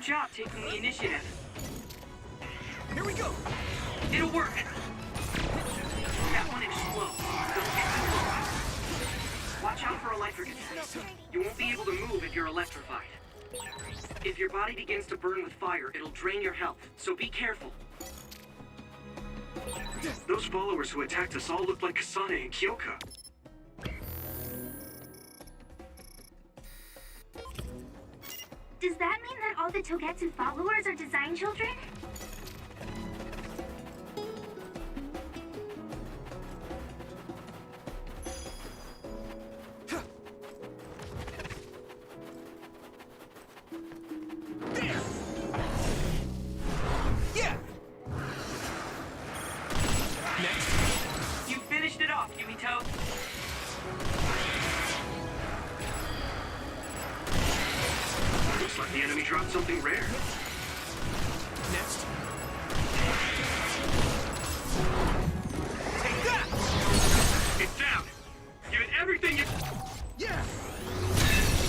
job taking the initiative. Here we go. It'll work. That one is slow. Don't get too close. Watch out for electric attacks. You won't be able to move if you're electrified. If your body begins to burn with fire, it'll drain your health, so be careful. Those followers who attacked us all looked like Kasane and Kyoka. Does that mean that all the Togetsu followers are design children? You finished it off, Yumito. Looks like the enemy dropped something rare. Next. Take that! It's down. Give it everything you... Yeah!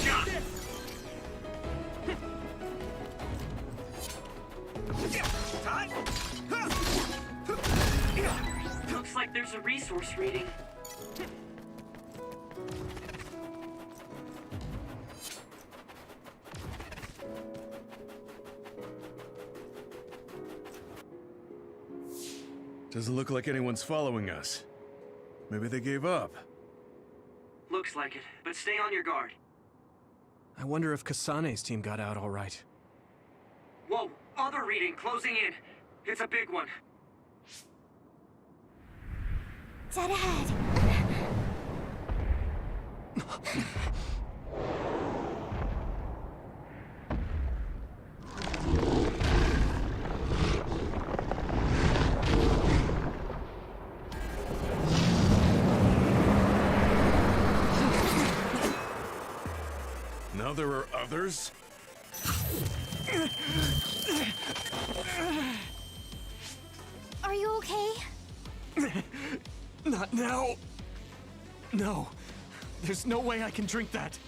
Got it. Time! Looks like there's a resource reading. Doesn't look like anyone's following us. Maybe they gave up. Looks like it, but stay on your guard. I wonder if Kasane's team got out all right. Whoa, other reading closing in. It's a big one. Dead ahead. Now there are others? Are you okay? Not now. No. There's no way I can drink that.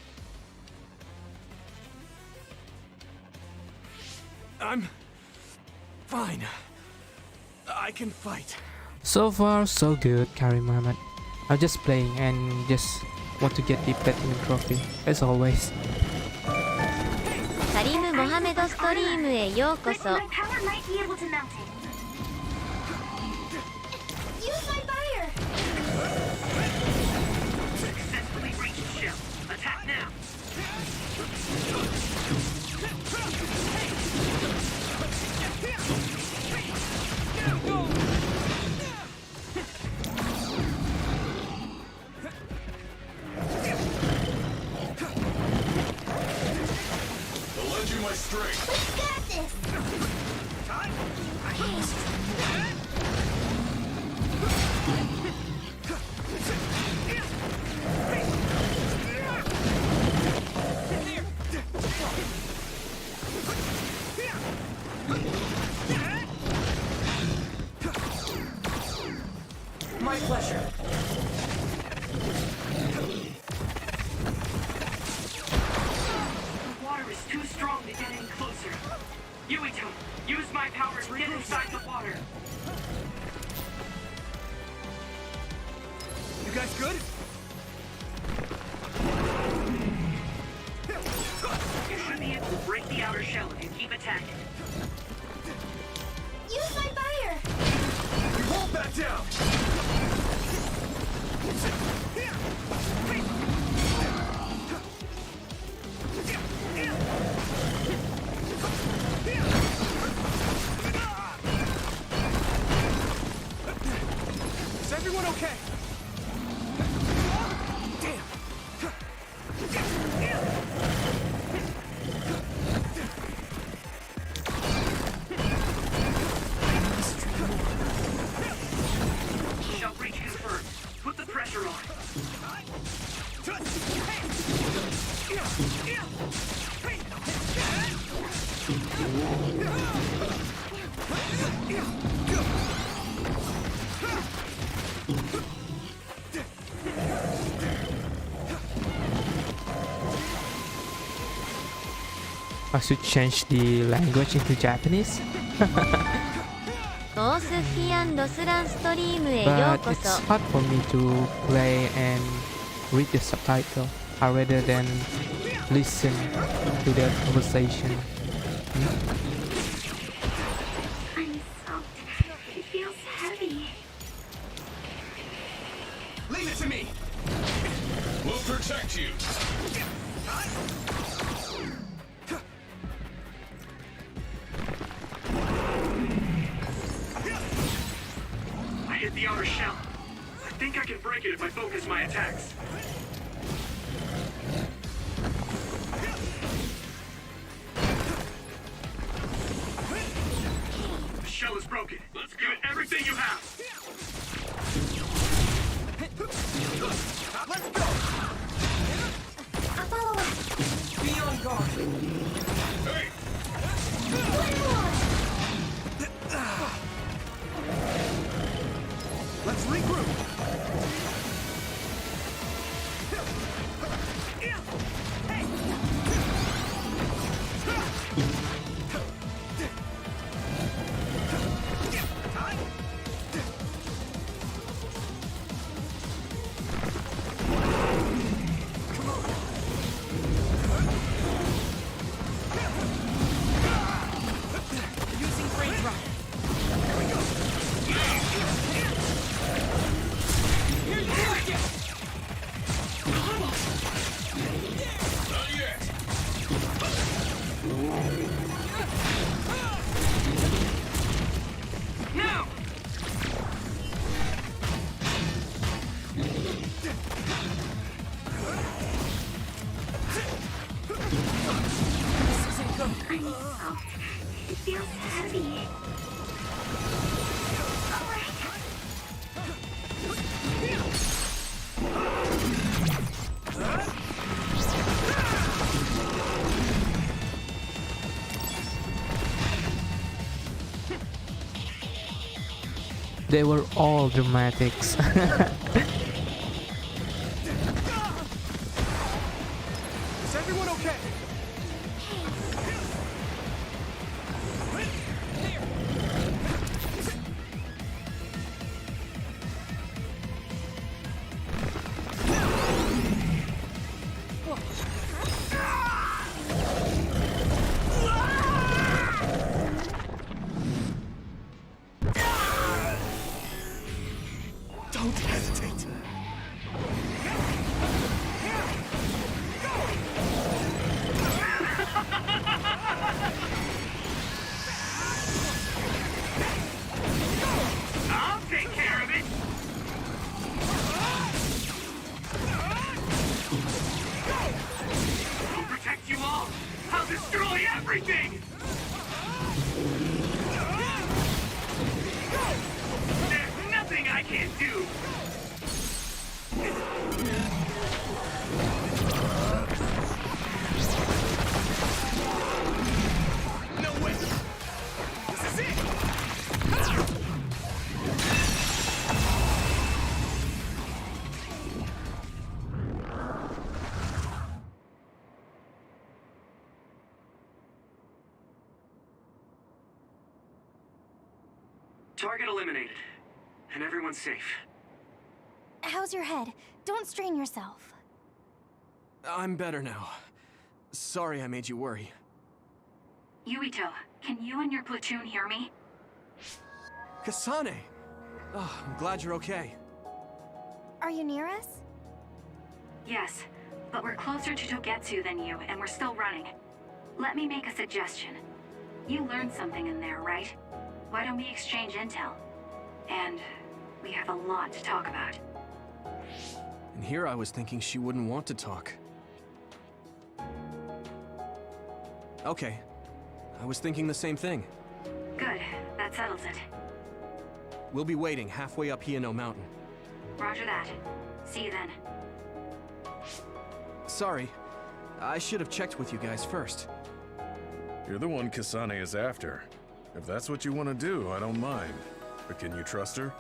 I'm fine. I can fight. So far, so good, Karim Mohammed. I'm just playing and just want to get the platinum trophy, as always. カリム・モハメドストリームへようこ But そ。 my power might be able to melt it. Use my fire! Successfully reached shell. Attack now. I'll lend you my strength. We got this! Time! I should change the language into Japanese. オースフィ&ロスランストリームへよう But こ it's そ hard for me to play and read the subtitle rather than listen to their conversation. I'm soaked. It feels heavy. Leave it to me! We'll protect you. I hit the outer shell. I think I can break it if I focus my attacks. The shell is broken. Let's give it everything you have. Let's go! I'll follow up. Be on guard! Hey! Let's regroup! Using brain drop. Here you go. Not yet. Now! This isn't good. I'm soaked. It feels heavy. They were all dramatics. Is everyone okay? Don't hesitate. I'll take care of it! I'll protect you all! I'll destroy everything! There's nothing I can't do! No way. This is it. Target eliminated. And everyone's safe. How's your head? Don't strain yourself. I'm better now. Sorry I made you worry. Yuito, can you and your platoon hear me? Kasane! Oh, I'm glad you're okay. Are you near us? Yes, but we're closer to Togetsu than you, and we're still running. Let me make a suggestion. You learned something in there, right? Why don't we exchange intel? And we have a lot to talk about. And here I was thinking she wouldn't want to talk. Okay. I was thinking the same thing. Good, that settles it. We'll be waiting halfway up Hiyano Mountain. Roger that. See you then. Sorry. I should have checked with you guys first. You're the one Kasane is after. If that's what you want to do, I don't mind. But can you trust her?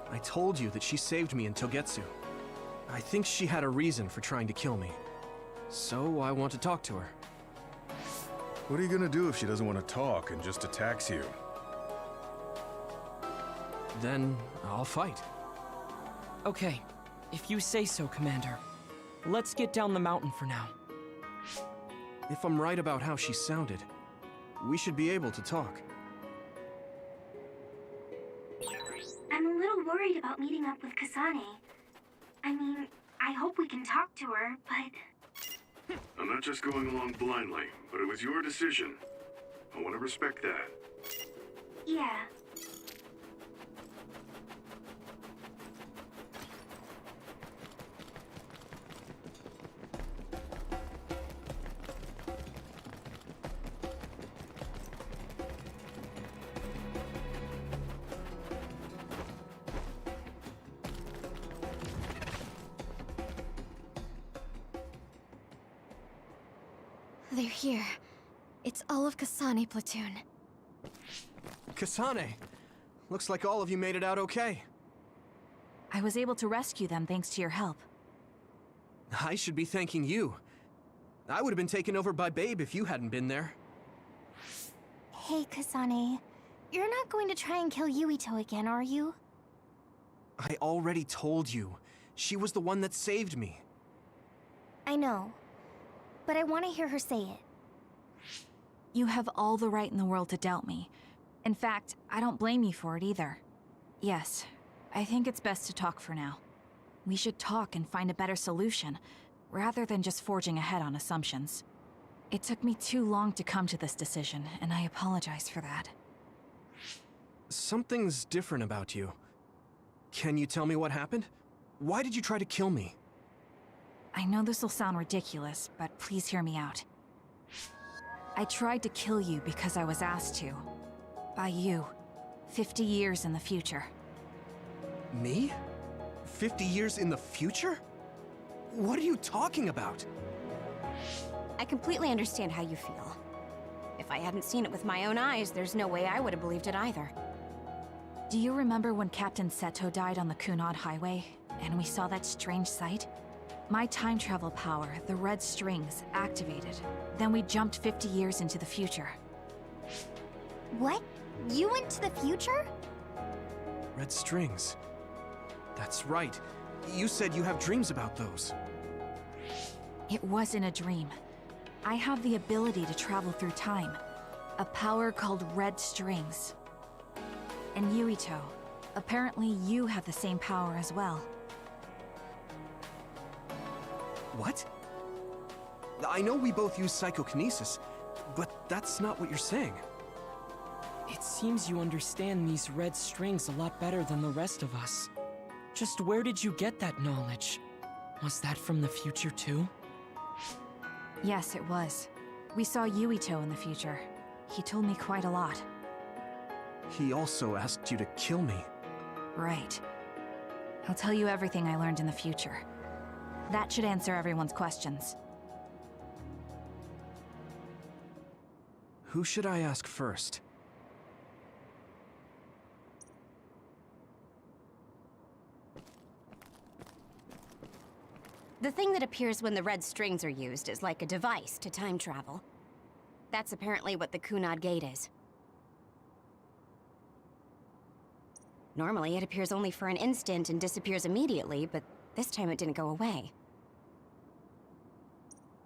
I told you that she saved me in Togetsu. I think she had a reason for trying to kill me. So I want to talk to her. What are you gonna do if she doesn't want to talk and just attacks you? Then I'll fight. Okay, if you say so, Commander. Let's get down the mountain for now. If I'm right about how she sounded, we should be able to talk. I'm a little worried about meeting up with Kasane. I mean, I hope we can talk to her, but... I'm not just going along blindly, but it was your decision. I want to respect that. Yeah. They're here. It's all of Kasane platoon. Kasane! Looks like all of you made it out okay. I was able to rescue them thanks to your help. I should be thanking you. I would have been taken over by Babe if you hadn't been there. Hey, Kasane. You're not going to try and kill Yuito again, are you? I already told you. She was the one that saved me. I know. But I want to hear her say it. You have all the right in the world to doubt me. In fact, I don't blame you for it either. Yes, I think it's best to talk for now. We should talk and find a better solution, rather than just forging ahead on assumptions. It took me too long to come to this decision, and I apologize for that. Something's different about you. Can you tell me what happened? Why did you try to kill me? I know this will sound ridiculous, but please hear me out. I tried to kill you because I was asked to. By you. 50 years in the future. Me? 50 years in the future? What are you talking about? I completely understand how you feel. If I hadn't seen it with my own eyes, there's no way I would have believed it either. Do you remember when Captain Seto died on the Kunad Highway, and we saw that strange sight? My time travel power, the red strings, activated. Then we jumped 50 years into the future. What? You went to the future? Red strings. That's right. You said you have dreams about those. It wasn't a dream. I have the ability to travel through time. A power called red strings. And Yuito, apparently you have the same power as well. What? I know we both use psychokinesis, but that's not what you're saying. It seems you understand these red strings a lot better than the rest of us. Just where did you get that knowledge? Was that from the future too? Yes, it was. We saw Yuito in the future. He told me quite a lot. He also asked you to kill me. Right. I'll tell you everything I learned in the future. That should answer everyone's questions. Who should I ask first? The thing that appears when the red strings are used is like a device to time travel. That's apparently what the Kunad Gate is. Normally, it appears only for an instant and disappears immediately, but this time it didn't go away.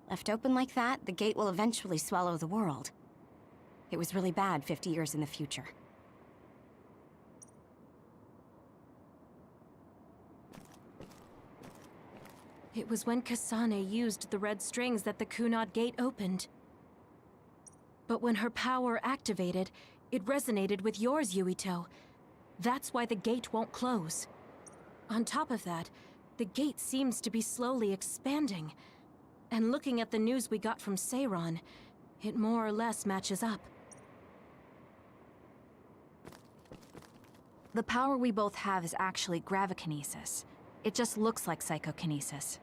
Left open like that, the gate will eventually swallow the world. It was really bad 50 years in the future. It was when Kasane used the red strings that the Kunad Gate opened. But when her power activated, it resonated with yours, Yuito. That's why the gate won't close. On top of that, the gate seems to be slowly expanding. And looking at the news we got from Seiron, it more or less matches up. The power we both have is actually gravikinesis. It just looks like psychokinesis.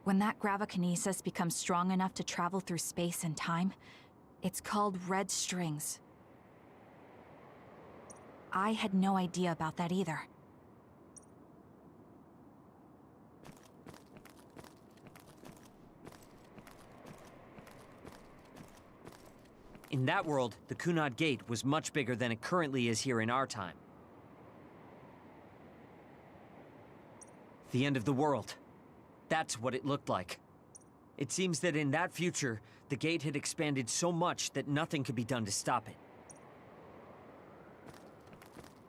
When that gravikinesis becomes strong enough to travel through space and time, it's called red strings. I had no idea about that either. In that world, the Kunad Gate was much bigger than it currently is here in our time. The end of the world. That's what it looked like. It seems that in that future, the gate had expanded so much that nothing could be done to stop it.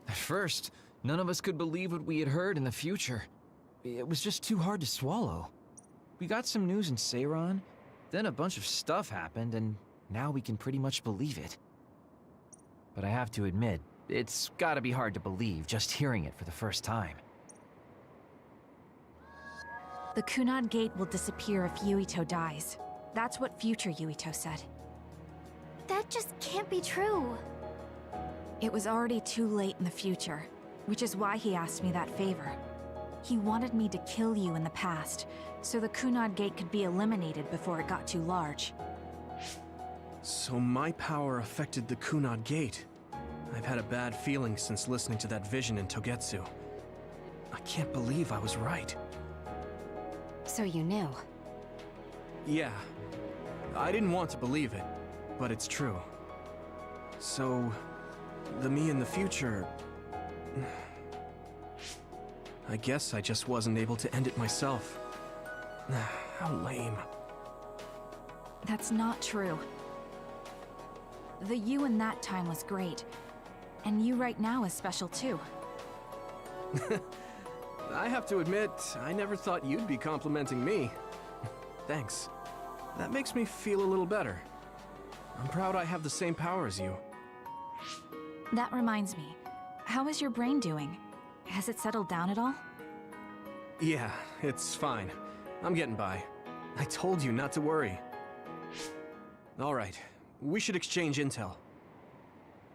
At first, none of us could believe what we had heard in the future. It was just too hard to swallow. We got some news in Seiran, then a bunch of stuff happened, and now we can pretty much believe it. But I have to admit, it's gotta be hard to believe just hearing it for the first time. The Kunad Gate will disappear if Yuito dies. That's what future Yuito said. That just can't be true. It was already too late in the future, which is why he asked me that favor. He wanted me to kill you in the past, so the Kunad Gate could be eliminated before it got too large. So my power affected the Kunad Gate. I've had a bad feeling since listening to that vision in Togetsu. I can't believe I was right. So you knew? Yeah. I didn't want to believe it, but it's true. So, the me in the future... I guess I just wasn't able to end it myself. How lame. That's not true. The you in that time was great, and you right now is special too. I have to admit, I never thought you'd be complimenting me. Thanks. That makes me feel a little better. I'm proud I have the same power as you. That reminds me, how is your brain doing? Has it settled down at all? Yeah, it's fine. I'm getting by. I told you not to worry. All right, we should exchange intel.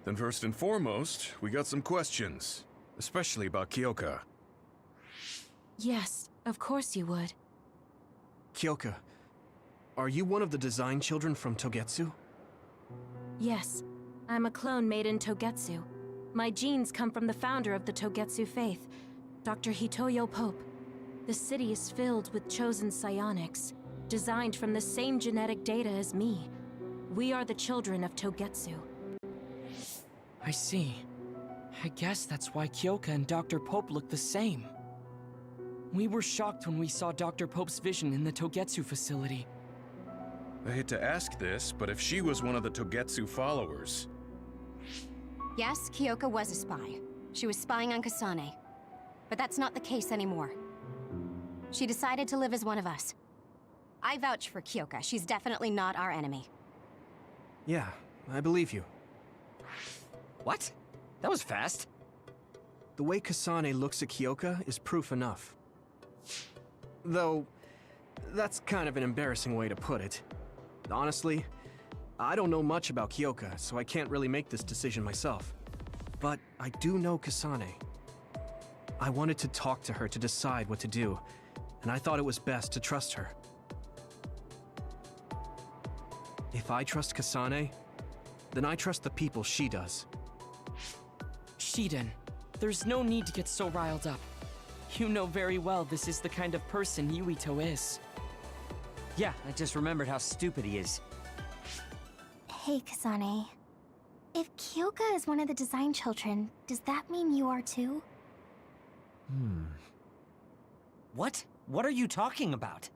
Then first and foremost, we got some questions, especially about Kyoka. Yes, of course you would. Kyoka, are you one of the design children from Togetsu? Yes, I'm a clone made in Togetsu. My genes come from the founder of the Togetsu faith, Dr. Hitoyo Pope. The city is filled with chosen psionics, designed from the same genetic data as me. We are the children of Togetsu. I see. I guess that's why Kyoka and Dr. Pope look the same. We were shocked when we saw Dr. Pope's vision in the Togetsu facility. I hate to ask this, but if she was one of the Togetsu followers... Yes, Kyoka was a spy. She was spying on Kasane. But that's not the case anymore. She decided to live as one of us. I vouch for Kyoka. She's definitely not our enemy. Yeah, I believe you. What? That was fast. The way Kasane looks at Kyoka is proof enough. Though, that's kind of an embarrassing way to put it. Honestly, I don't know much about Kyoka, so I can't really make this decision myself. But I do know Kasane. I wanted to talk to her to decide what to do, and I thought it was best to trust her. If I trust Kasane, then I trust the people she does. Shiden, there's no need to get so riled up. You know very well this is the kind of person Yuito is. Yeah, I just remembered how stupid he is. Hey, Kasane. If Kyoka is one of the design children, does that mean you are too? What? What are you talking about?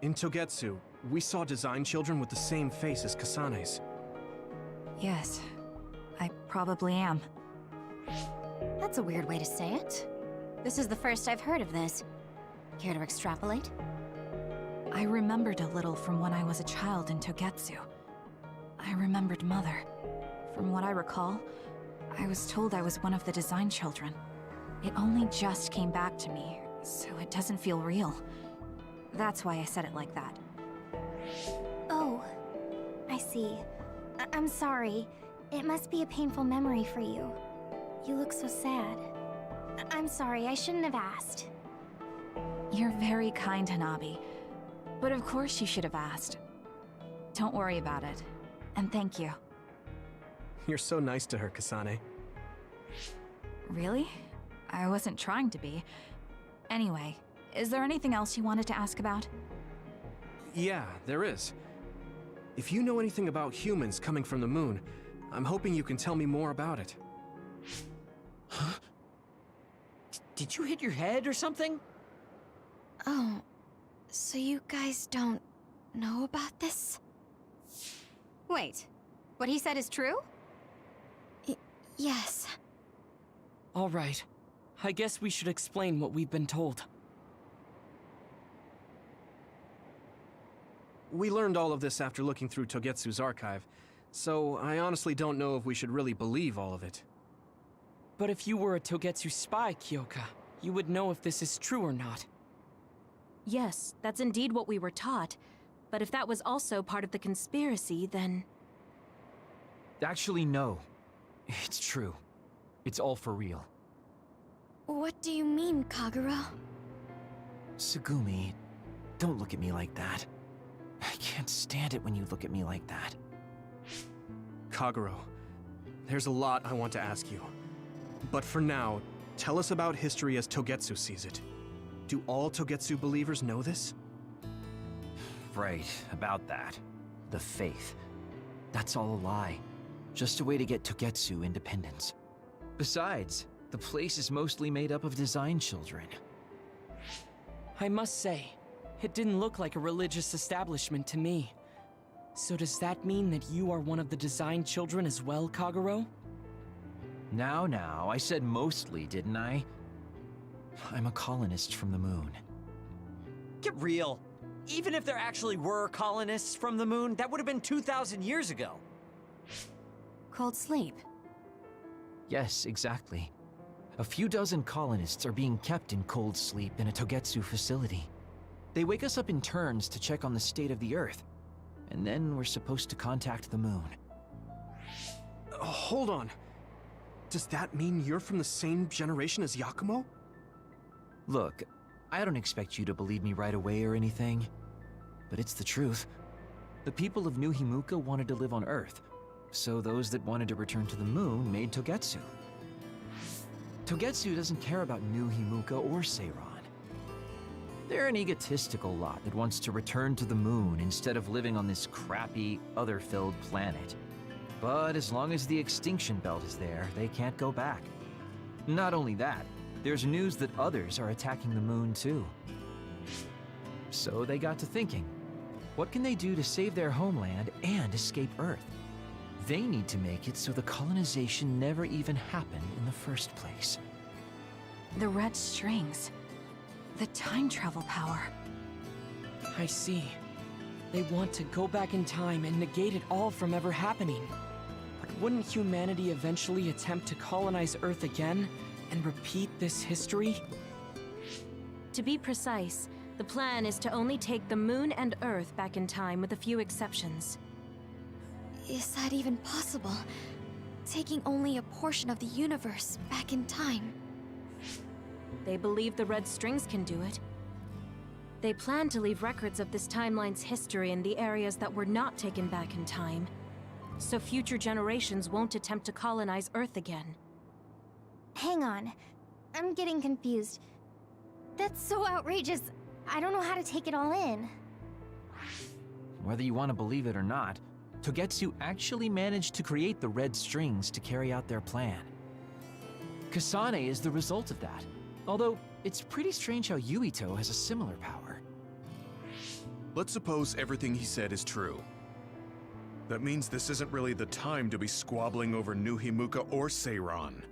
In Togetsu, we saw design children with the same face as Kasane's. Yes, I probably am. That's a weird way to say it. This is the first I've heard of this. Care to extrapolate? I remembered a little from when I was a child in Togetsu. I remembered Mother. From what I recall, I was told I was one of the design children. It only just came back to me, so it doesn't feel real. That's why I said it like that. Oh, I see. I'm sorry. It must be a painful memory for you. You look so sad. I'm sorry, I shouldn't have asked. You're very kind, Hanabi. But of course you should have asked. Don't worry about it. And thank you. You're so nice to her, Kasane. Really? I wasn't trying to be. Anyway, is there anything else you wanted to ask about? Yeah, there is. If you know anything about humans coming from the moon, I'm hoping you can tell me more about it. Huh? Did you hit your head or something? Oh, so you guys don't know about this? Wait, what he said is true? Yes. All right. I guess we should explain what we've been told. We learned all of this after looking through Togetsu's archive, so I honestly don't know if we should really believe all of it. But if you were a Togetsu spy, Kyoka, you would know if this is true or not. Yes, that's indeed what we were taught. But if that was also part of the conspiracy, then... Actually, no. It's true. It's all for real. What do you mean, Kagura? Tsugumi, don't look at me like that. I can't stand it when you look at me like that. Kaguro, there's a lot I want to ask you. But for now, tell us about history as Togetsu sees it. Do all Togetsu believers know this? Right, about that. The faith. That's all a lie. Just a way to get Togetsu independence. Besides, the place is mostly made up of design children. I must say, it didn't look like a religious establishment to me. So does that mean that you are one of the design children as well, Kaguro? Now, I said mostly, didn't I? I'm a colonist from the moon. Get real. Even if there actually were colonists from the moon, that would have been 2,000 years ago. Cold sleep. Yes, exactly. A few dozen colonists are being kept in cold sleep in a Togetsu facility. They wake us up in turns to check on the state of the Earth, and then we're supposed to contact the moon. Hold on. Does that mean you're from the same generation as Yakumo? Look, I don't expect you to believe me right away or anything, but it's the truth. The people of New Himuka wanted to live on Earth, so those that wanted to return to the moon made Togetsu. Togetsu doesn't care about New Himuka or Seiran. They're an egotistical lot that wants to return to the moon instead of living on this crappy, other-filled planet. But as long as the extinction belt is there, they can't go back. Not only that, there's news that others are attacking the moon too. So they got to thinking, what can they do to save their homeland and escape Earth? They need to make it so the colonization never even happened in the first place. The red strings. The time travel power. I see. They want to go back in time and negate it all from ever happening. But wouldn't humanity eventually attempt to colonize Earth again and repeat this history? To be precise, the plan is to only take the moon and Earth back in time with a few exceptions. Is that even possible? Taking only a portion of the universe back in time? They believe the red strings can do it. They plan to leave records of this timeline's history in the areas that were not taken back in time, so future generations won't attempt to colonize Earth again. Hang on. I'm getting confused. That's so outrageous. I don't know how to take it all in. Whether you want to believe it or not, Togetsu actually managed to create the red strings to carry out their plan. Kasane is the result of that, although it's pretty strange how Yuito has a similar power. Let's suppose everything he said is true. That means this isn't really the time to be squabbling over New Himuka or Seiran.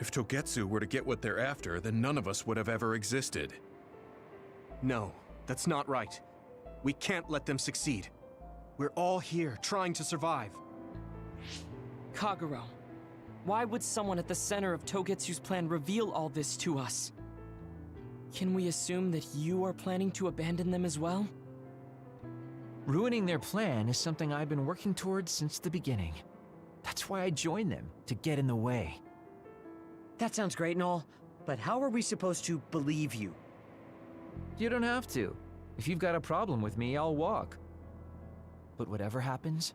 If Togetsu were to get what they're after, then none of us would have ever existed. No, that's not right. We can't let them succeed. We're all here, trying to survive. Kaguro, why would someone at the center of Togetsu's plan reveal all this to us? Can we assume that you are planning to abandon them as well? Ruining their plan is something I've been working towards since the beginning. That's why I joined them, to get in the way. That sounds great and all, but how are we supposed to believe you? You don't have to. If you've got a problem with me, I'll walk. But whatever happens,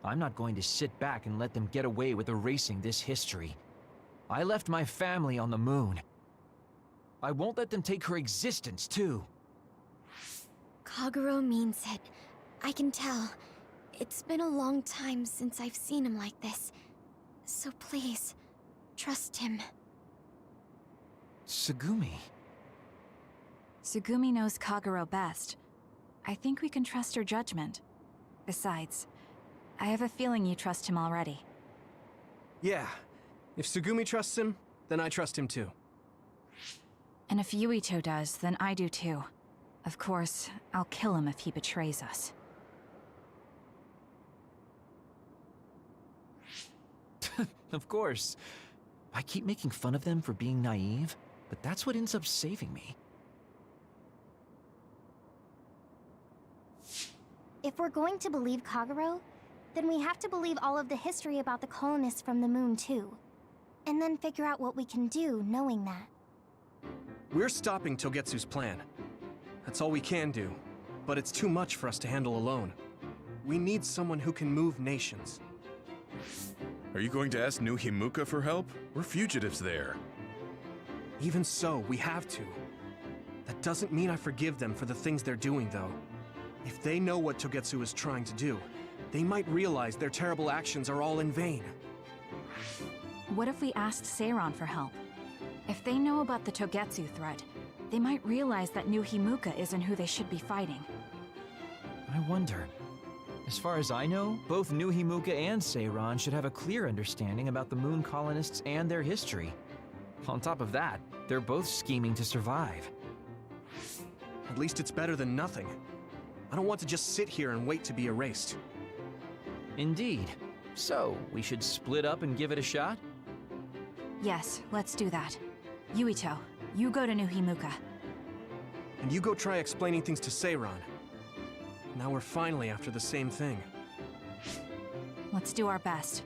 I'm not going to sit back and let them get away with erasing this history. I left my family on the moon. I won't let them take her existence, too. Kaguro means it. I can tell. It's been a long time since I've seen him like this. So please, trust him. Tsugumi. Tsugumi knows Kagero best. I think we can trust her judgment. Besides, I have a feeling you trust him already. Yeah. If Tsugumi trusts him, then I trust him too. And if Yuito does, then I do too. Of course, I'll kill him if he betrays us. Of course. I keep making fun of them for being naive, but that's what ends up saving me. If we're going to believe Kagero, then we have to believe all of the history about the colonists from the moon too. And then figure out what we can do knowing that. We're stopping Togetsu's plan. That's all we can do, but it's too much for us to handle alone. We need someone who can move nations. Are you going to ask New Himuka for help? We're fugitives there. Even so, we have to. That doesn't mean I forgive them for the things they're doing, though. If they know what Togetsu is trying to do, they might realize their terrible actions are all in vain. What if we asked Seiran for help? If they know about the Togetsu threat, they might realize that New Himuka isn't who they should be fighting. I wonder. As far as I know, both New Himuka and Seiran should have a clear understanding about the moon colonists and their history. On top of that, they're both scheming to survive. At least it's better than nothing. I don't want to just sit here and wait to be erased. Indeed. So, we should split up and give it a shot? Yes, let's do that. Yuito, you go to New Himuka. And you go try explaining things to Seiran. Now we're finally after the same thing. Let's do our best.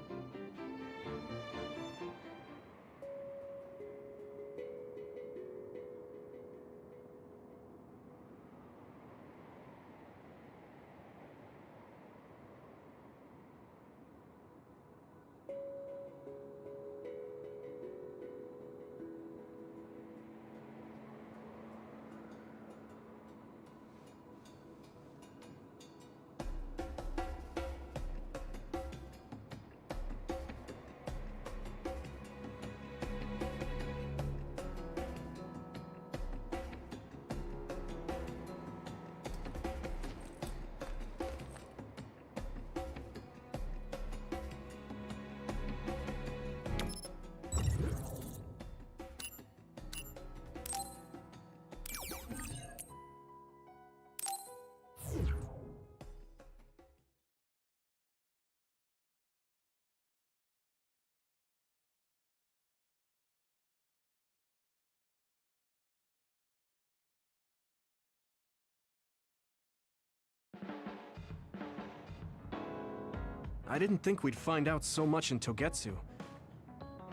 I didn't think we'd find out so much in Togetsu.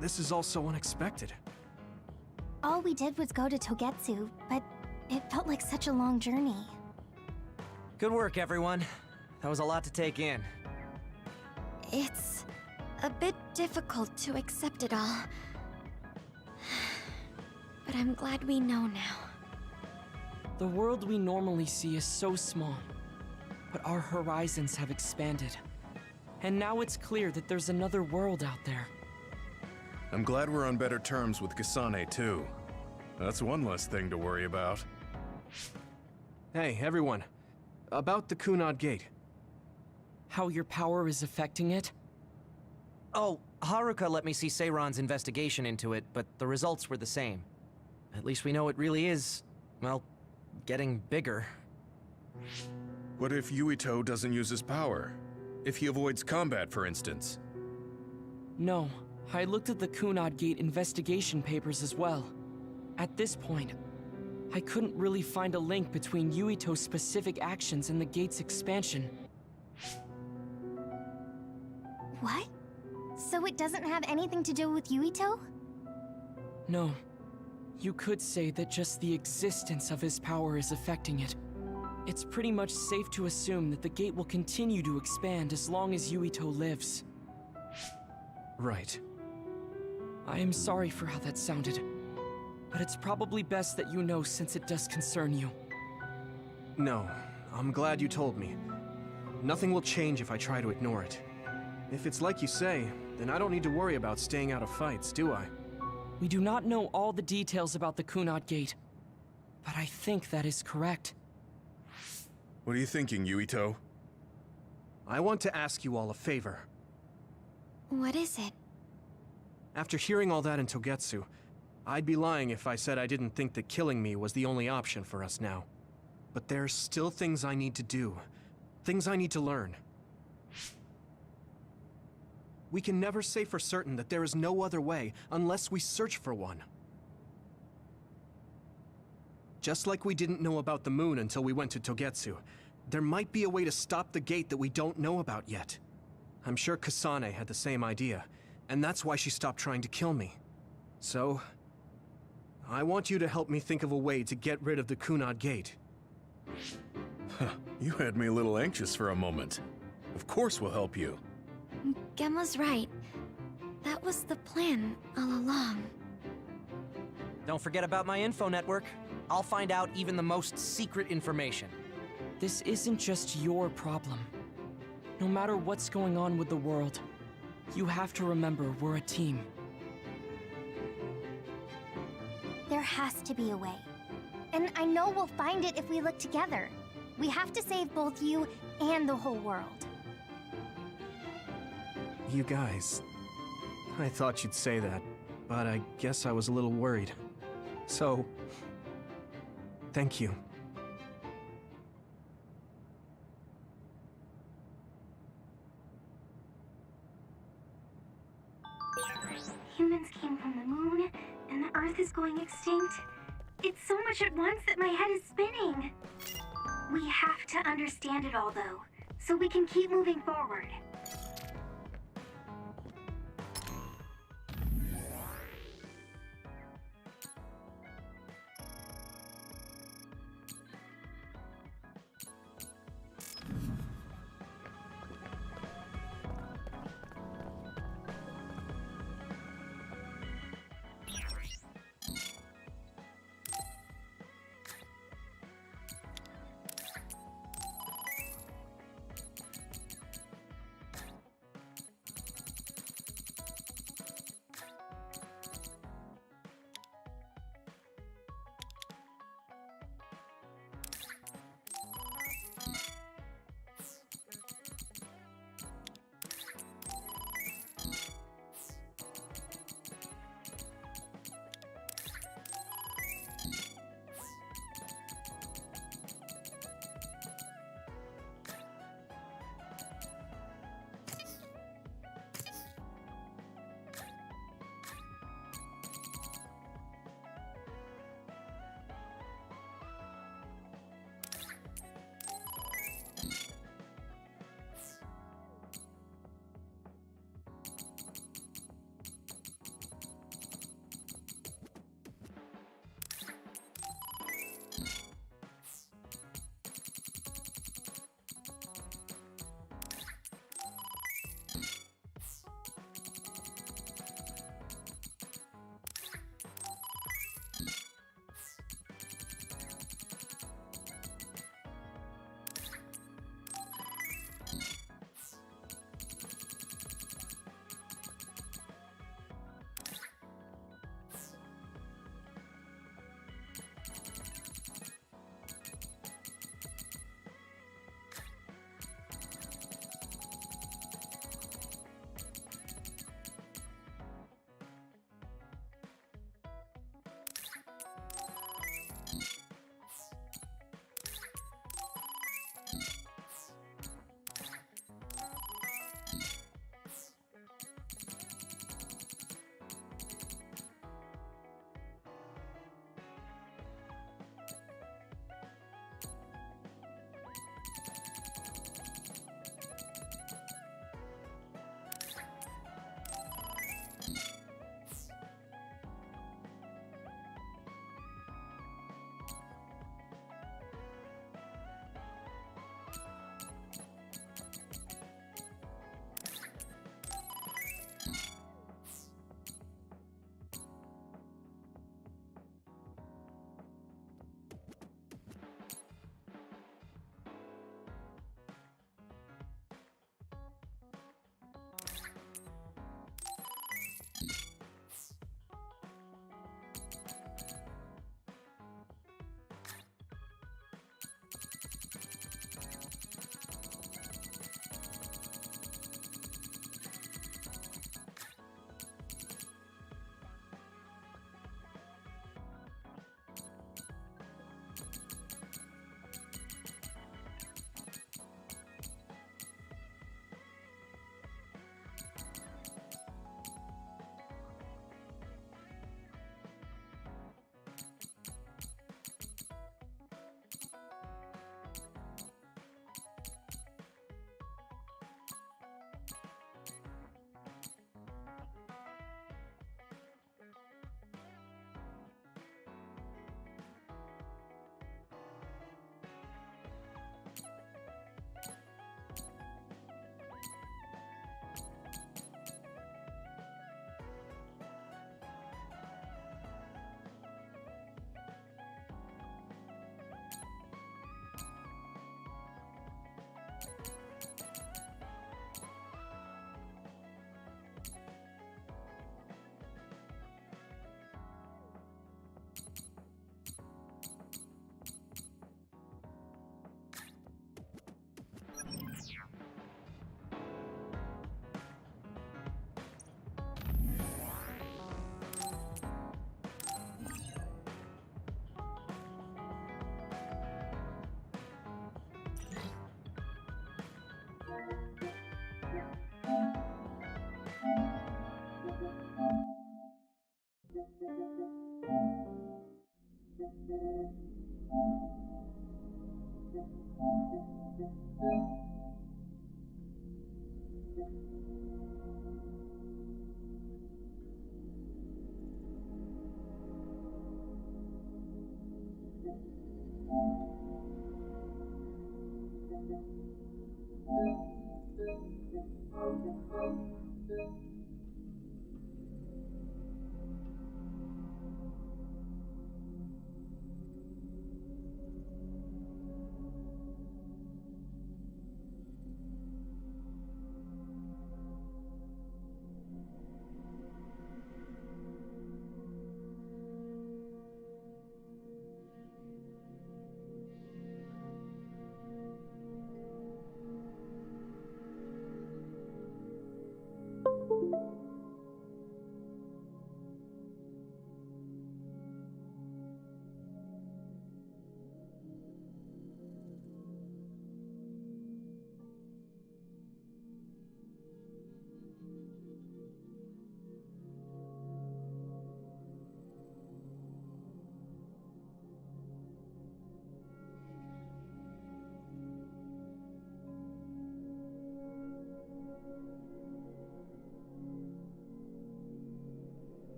This is all so unexpected. All we did was go to Togetsu, but it felt like such a long journey. Good work, everyone. That was a lot to take in. It's a bit difficult to accept it all. But I'm glad we know now. The world we normally see is so small, but our horizons have expanded. And now it's clear that there's another world out there. I'm glad we're on better terms with Kasane, too. That's one less thing to worry about. Hey, everyone. About the Kunad Gate. How your power is affecting it? Oh, Haruka let me see Seiran's investigation into it, but the results were the same. At least we know it really is, well, getting bigger. What if Yuito doesn't use his power? If he avoids combat, for instance? No, I looked at the Kunad Gate investigation papers as well. At this point, I couldn't really find a link between Yuito's specific actions and the gate's expansion. What? So it doesn't have anything to do with Yuito? No. You could say that just the existence of his power is affecting it. It's pretty much safe to assume that the gate will continue to expand as long as Yuito lives. Right. I am sorry for how that sounded, but it's probably best that you know since it does concern you. No, I'm glad you told me. Nothing will change if I try to ignore it. If it's like you say, then I don't need to worry about staying out of fights, do I? We do not know all the details about the Kunad Gate, but I think that is correct. What are you thinking, Yuito? I want to ask you all a favor. What is it? After hearing all that in Togetsu, I'd be lying if I said I didn't think that killing me was the only option for us now. But there's still things I need to do. Things I need to learn. We can never say for certain that there is no other way unless we search for one. Just like we didn't know about the moon until we went to Togetsu, there might be a way to stop the gate that we don't know about yet. I'm sure Kasane had the same idea, and that's why she stopped trying to kill me. So, I want you to help me think of a way to get rid of the Kunad Gate. You had me a little anxious for a moment. Of course we'll help you. Gemma's right. That was the plan all along. Don't forget about my info network. I'll find out even the most secret information. This isn't just your problem. No matter what's going on with the world, you have to remember we're a team. There has to be a way. And I know we'll find it if we look together. We have to save both you and the whole world. You guys... I thought you'd say that, but I guess I was a little worried. So... thank you. Humans came from the moon, and the Earth is going extinct. It's so much at once that my head is spinning. We have to understand it all, though, so we can keep moving forward.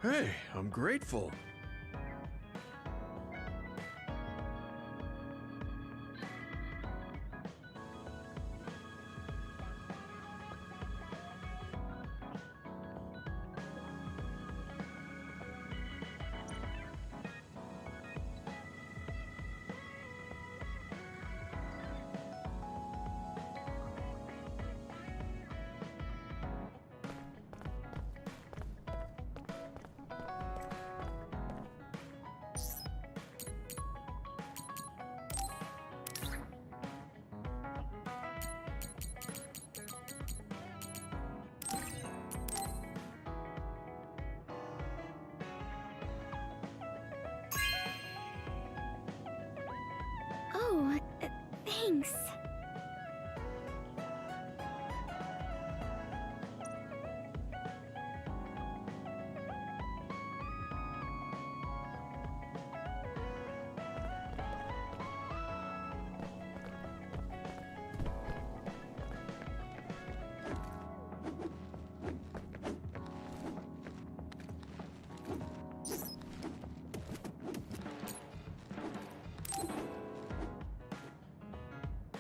Hey, I'm grateful. Oh, thanks.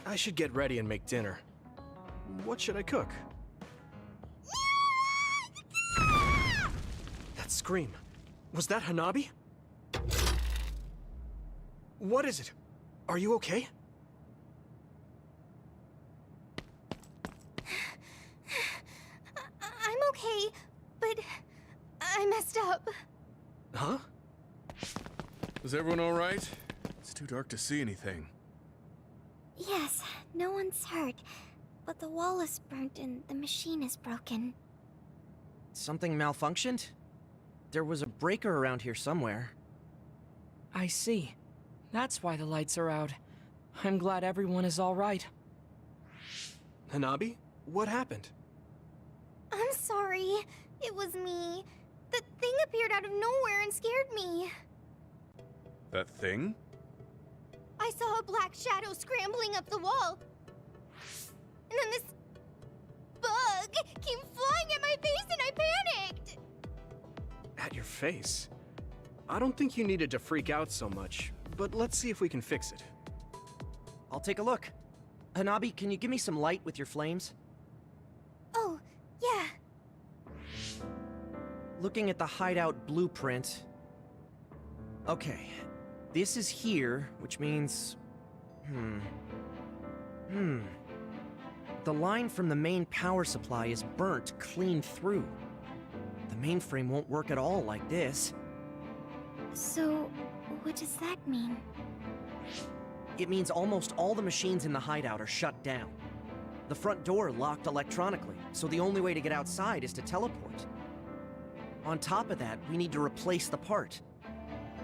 I should get ready and make dinner. What should I cook? That scream. Was that Hanabi? What is it? Are you okay? I'm okay, but I messed up. Huh? Is everyone all right? It's too dark to see anything. Yes, no one's hurt, but the wall is burnt and the machine is broken. Something malfunctioned? There was a breaker around here somewhere. I see. That's why the lights are out. I'm glad everyone is all right. Hanabi? What happened? I'm sorry. It was me. The thing appeared out of nowhere and scared me. That thing? I saw a black shadow scrambling up the wall. And then this bug came flying at my face and I panicked. At your face? I don't think you needed to freak out so much, but let's see if we can fix it. I'll take a look. Hanabi, can you give me some light with your flames? Oh, yeah. Looking at the hideout blueprint. Okay. This is here, which means... The line from the main power supply is burnt clean through. The mainframe won't work at all like this. So, what does that mean? It means almost all the machines in the hideout are shut down. The front door locked electronically, so the only way to get outside is to teleport. On top of that, we need to replace the part.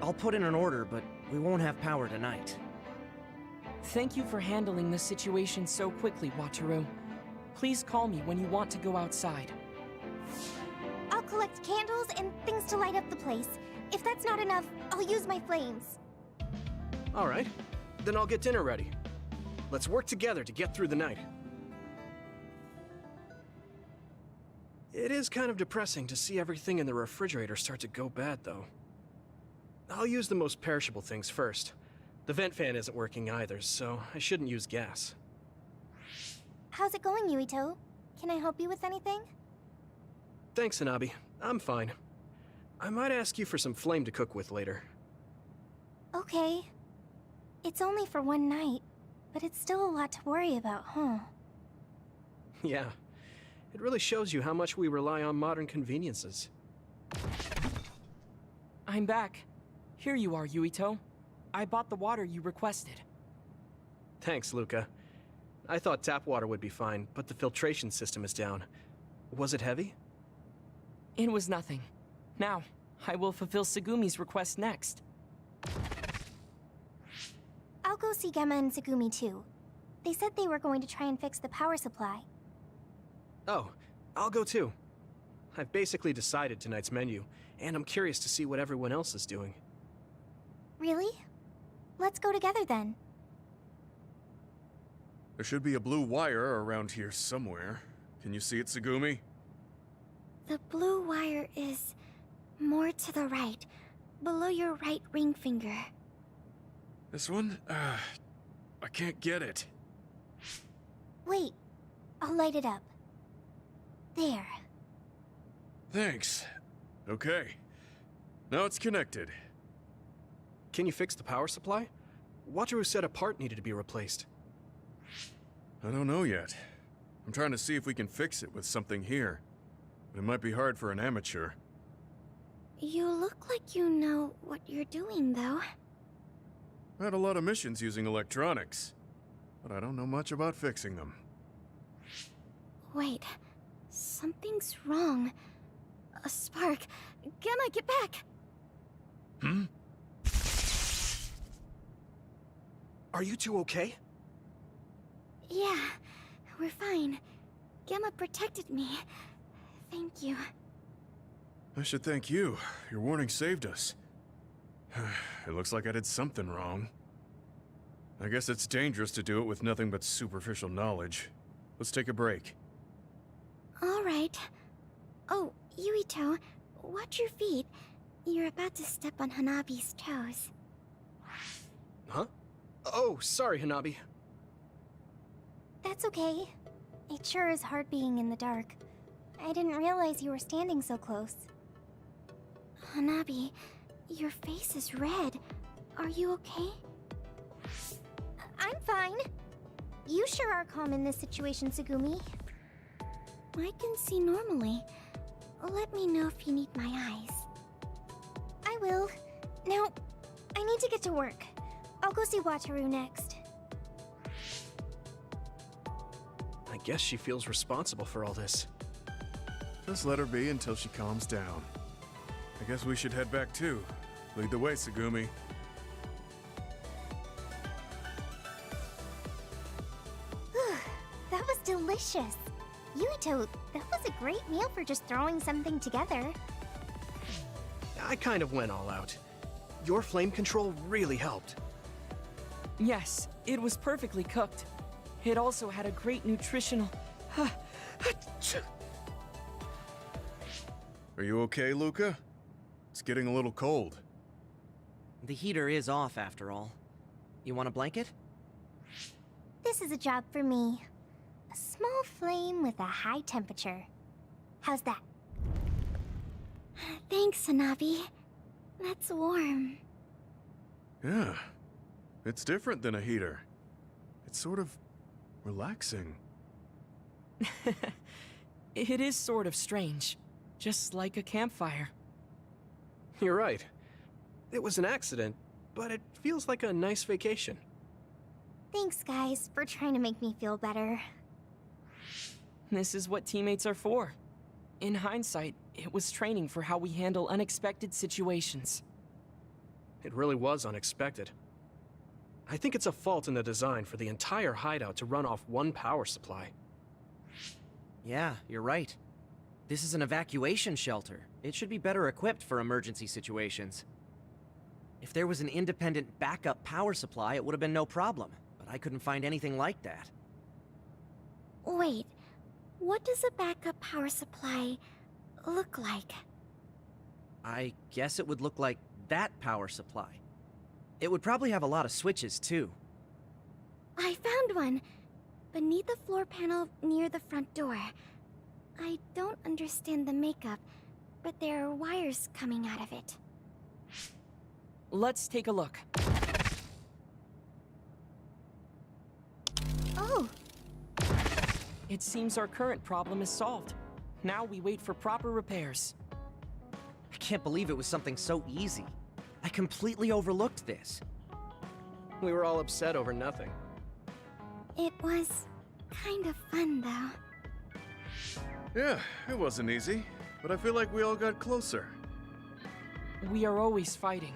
I'll put in an order, but we won't have power tonight. Thank you for handling this situation so quickly, Wataru. Please call me when you want to go outside. I'll collect candles and things to light up the place. If that's not enough, I'll use my flames. All right, then I'll get dinner ready. Let's work together to get through the night. It is kind of depressing to see everything in the refrigerator start to go bad, though. I'll use the most perishable things first. The vent fan isn't working either, so I shouldn't use gas. How's it going, Yuito? Can I help you with anything? Thanks, Hanabi. I'm fine. I might ask you for some flame to cook with later. Okay. It's only for one night, but it's still a lot to worry about, huh? Yeah. It really shows you how much we rely on modern conveniences. I'm back. Here you are, Yuito. I bought the water you requested. Thanks, Luca. I thought tap water would be fine, but the filtration system is down. Was it heavy? It was nothing. Now, I will fulfill Segumi's request next. I'll go see Gemma and Segumi too. They said they were going to try and fix the power supply. Oh, I'll go too. I've basically decided tonight's menu, and I'm curious to see what everyone else is doing. Really? Let's go together then. There should be a blue wire around here somewhere. Can you see it, Segumi? The blue wire is More to the right, below your right ring finger. This one? I can't get it. Wait, I'll light it up. There. Thanks. Okay. Now it's connected. Can you fix the power supply? Wataru said a part needed to be replaced. I don't know yet. I'm trying to see if we can fix it with something here. But it might be hard for an amateur. You look like you know what you're doing, though. I had a lot of missions using electronics, but I don't know much about fixing them. Wait, something's wrong. A spark. Gamma, get back! Hmm? Are you two okay? Yeah, we're fine. Gamma protected me. Thank you. I should thank you. Your warning saved us. It looks like I did something wrong. I guess it's dangerous to do it with nothing but superficial knowledge. Let's take a break. All right. Oh, Yuito, watch your feet. You're about to step on Hanabi's toes. Huh? Oh, sorry, Hanabi. That's okay. It sure is hard being in the dark. I didn't realize you were standing so close. Hanabi, your face is red. Are you okay? I'm fine. You sure are calm in this situation, Tsugumi. I can see normally. Let me know if you need my eyes. I will. Now, I need to get to work. I'll go see Wataru next. I guess she feels responsible for all this. Just let her be until she calms down. I guess we should head back too. Lead the way, Tsugumi. That was delicious. Yuito, that was a great meal for just throwing something together. I kind of went all out. Your flame control really helped. Yes, it was perfectly cooked. It also had a great nutritional... Are you okay, Luca? It's getting a little cold. The heater is off, after all. You want a blanket? This is a job for me. A small flame with a high temperature. How's that? Thanks, Hanabi. That's warm. Yeah. It's different than a heater. It's sort of relaxing. It is sort of strange. Just like a campfire. You're right. It was an accident, but it feels like a nice vacation. Thanks, guys, for trying to make me feel better. This is what teammates are for. In hindsight, it was training for how we handle unexpected situations. It really was unexpected. I think it's a fault in the design for the entire hideout to run off one power supply. Yeah, you're right. This is an evacuation shelter. It should be better equipped for emergency situations. If there was an independent backup power supply, it would have been no problem, but I couldn't find anything like that. Wait, what does a backup power supply look like? I guess it would look like that power supply. It would probably have a lot of switches, too. I found one! Beneath the floor panel near the front door. I don't understand the makeup, but there are wires coming out of it. Let's take a look. Oh! It seems our current problem is solved. Now we wait for proper repairs. I can't believe it was something so easy. I completely overlooked this. We were all upset over nothing. It was kind of fun, though. Yeah, it wasn't easy, but I feel like we all got closer. We are always fighting,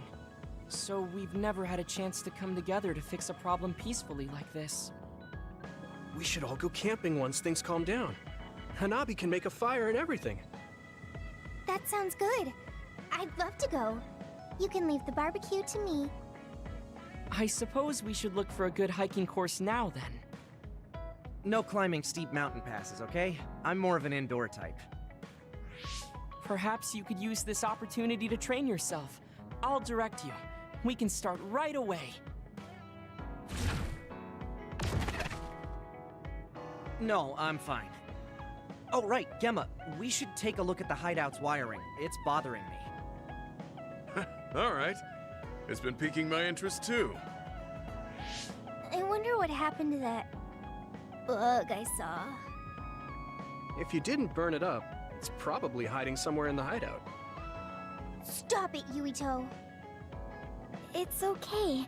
so we've never had a chance to come together to fix a problem peacefully like this. We should all go camping once things calm down. Hanabi can make a fire and everything. That sounds good. I'd love to go. You can leave the barbecue to me. I suppose we should look for a good hiking course now, then. No climbing steep mountain passes, okay? I'm more of an indoor type. Perhaps you could use this opportunity to train yourself. I'll direct you. We can start right away. No, I'm fine. Oh, right, Gemma, we should take a look at the hideout's wiring. It's bothering me. Alright. It's been piquing my interest too. I wonder what happened to that bug I saw. If you didn't burn it up, it's probably hiding somewhere in the hideout. Stop it, Yuito. It's okay.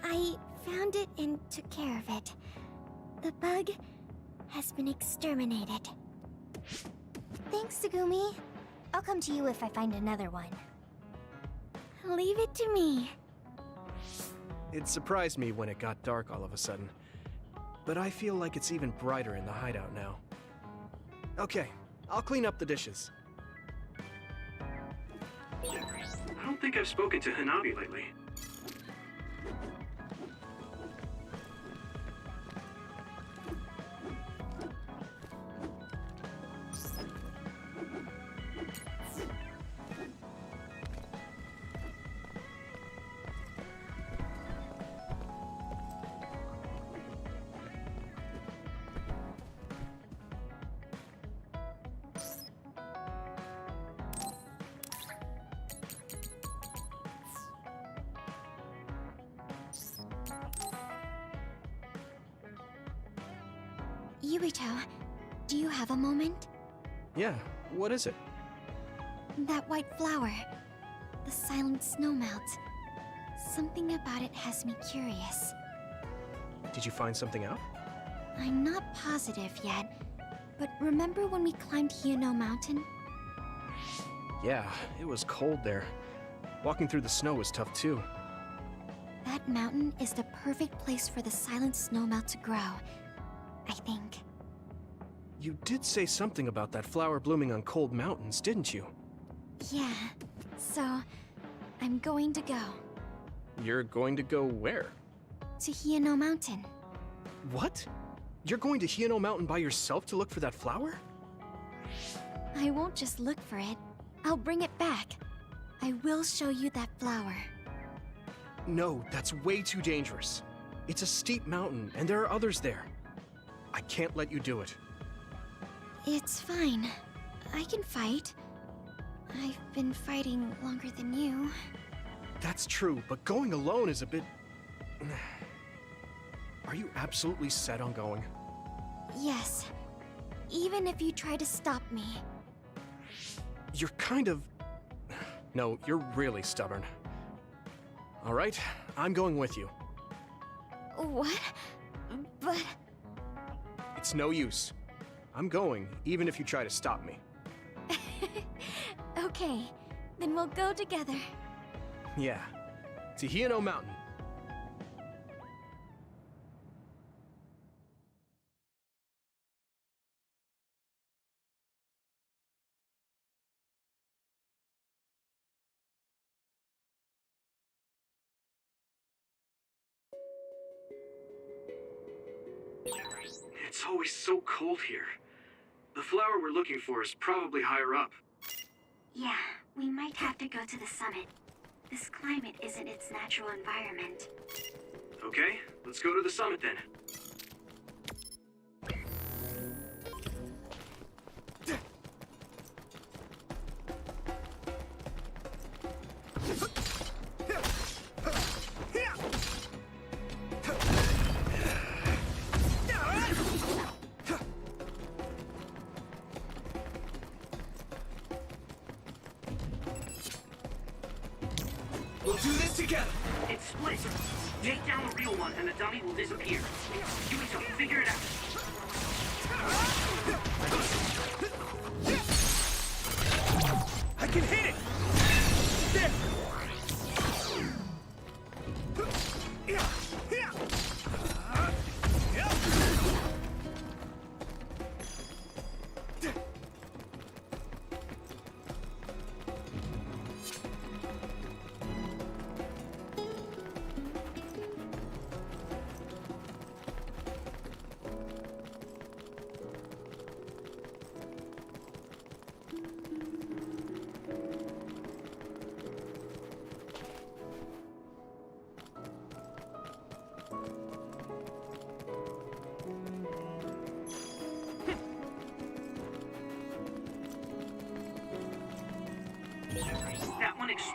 I found it and took care of it. The bug has been exterminated. Thanks, Tsugumi. I'll come to you if I find another one. Leave it to me. It surprised me when it got dark all of a sudden. But I feel like it's even brighter in the hideout now. Okay, I'll clean up the dishes. I don't think I've spoken to Hanabi lately. Yuito, do you have a moment? Yeah, what is it? That white flower. The silent snowmelt. Something about it has me curious. Did you find something out? I'm not positive yet, but remember when we climbed Hino Mountain? Yeah, it was cold there. Walking through the snow was tough too. That mountain is the perfect place for the silent snowmelt to grow, I think. You did say something about that flower blooming on cold mountains, didn't you? Yeah, so I'm going to go. You're going to go where? To Hino Mountain. What? You're going to Hino Mountain by yourself to look for that flower? I won't just look for it. I'll bring it back. I will show you that flower. No, that's way too dangerous. It's a steep mountain, and there are others there. I can't let you do it. It's fine. I can fight. I've been fighting longer than you. That's true, but going alone is a bit... Are you absolutely set on going? Yes. Even if you try to stop me. You're kind of... No, you're really stubborn. All right, I'm going with you. What? But... It's no use. I'm going, even if you try to stop me. Okay, then we'll go together. Yeah, to Hino Mountain. It's always so cold here. The flower we're looking for is probably higher up. Yeah, we might have to go to the summit. This climate isn't its natural environment. Okay, let's go to the summit then. We'll do this together! It's split. Take down the real one and the dummy will disappear. Yuito, figure it out. I can hit it! There!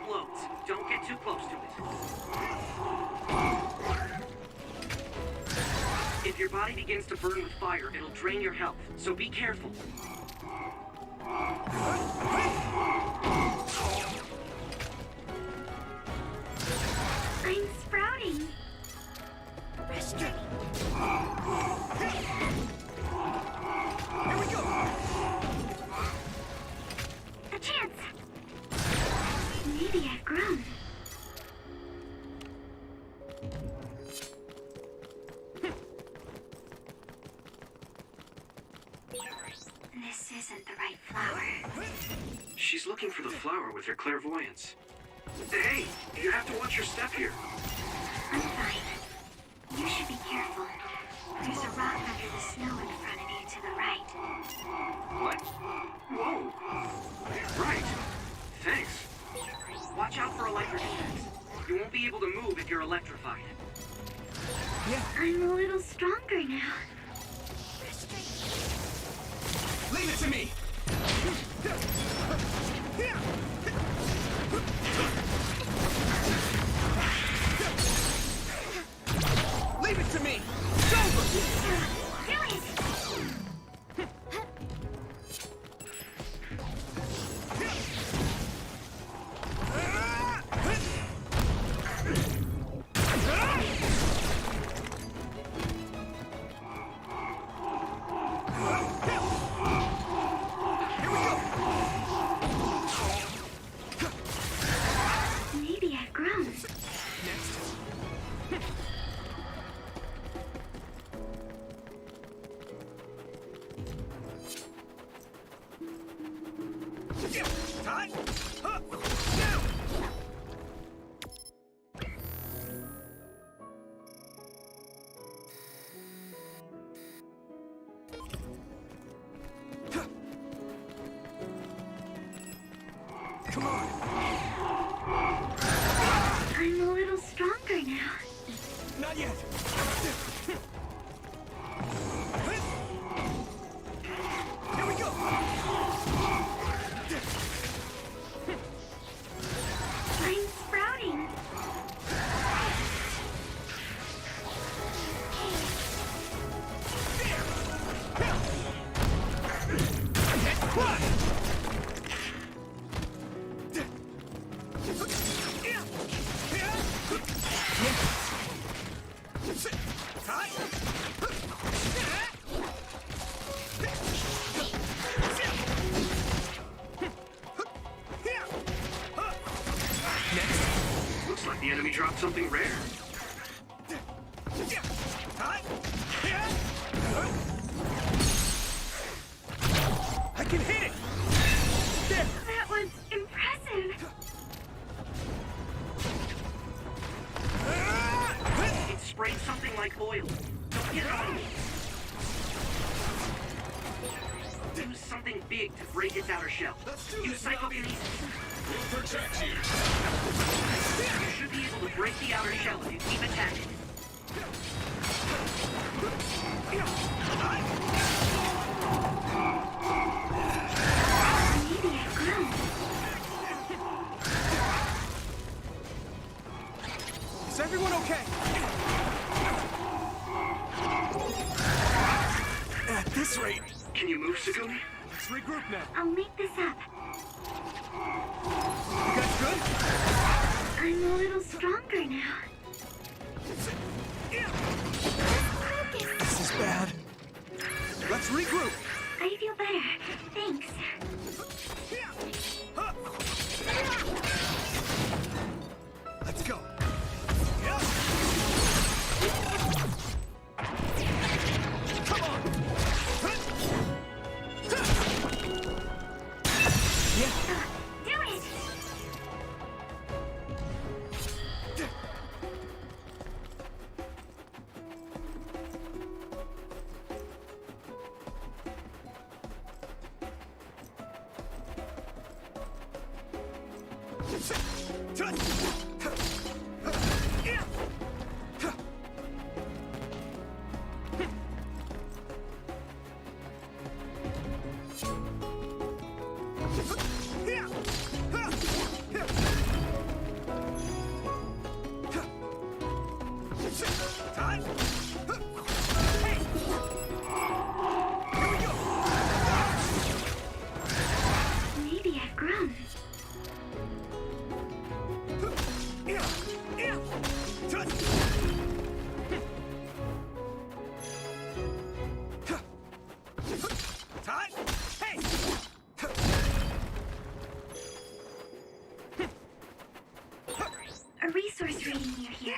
explodes. Don't get too close to it. If your body begins to burn with fire, it'll drain your health, so be careful. I'm sprouting. Frustrating. Here we go! A chance. Maybe I've grown. This isn't the right flower. She's looking for the flower with her clairvoyance. Hey, you have to watch your step here. I'm fine. You should be careful. There's a rock under the snow in front of you to the right. What? Whoa! Right. Thanks. Watch out for electric effects. You won't be able to move if you're electrified. Yeah, I'm a little stronger now. leave it to me! Leave it to me! It's over! Do it! Maybe I've grown. Time! Come on! I'm a little stronger now. Not yet! Here we go! I'm sprouting. Looks like the enemy dropped something rare. I can hit it! There! That was impressive. It sprayed something like oil. Don't get on it. Use something big to break its outer shell. Use psychokinesis. We'll protect you. You should be able to break the outer shell if you keep attacking. Maybe I've grown. Is everyone okay? At this rate, Can you move, Sagumi? let's regroup now. I'll make this up. You guys good? I'm a little stronger now. This is bad. Let's regroup. I feel better. Thanks. Let's go. Come on. Yeah. Do it! Maybe I've grown. A resource reading near here.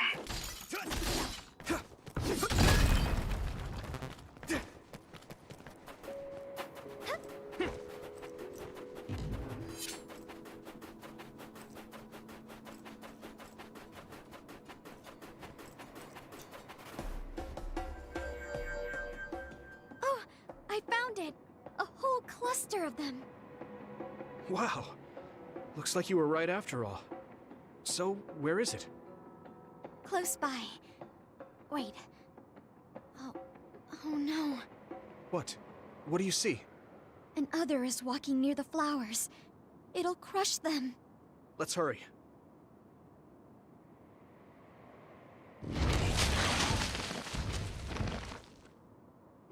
Oh, I found it! A whole cluster of them. Wow. Looks like you were right after all. So, where is it? Close by. Wait. Oh no. What? What do you see? An other is walking near the flowers. It'll crush them. Let's hurry.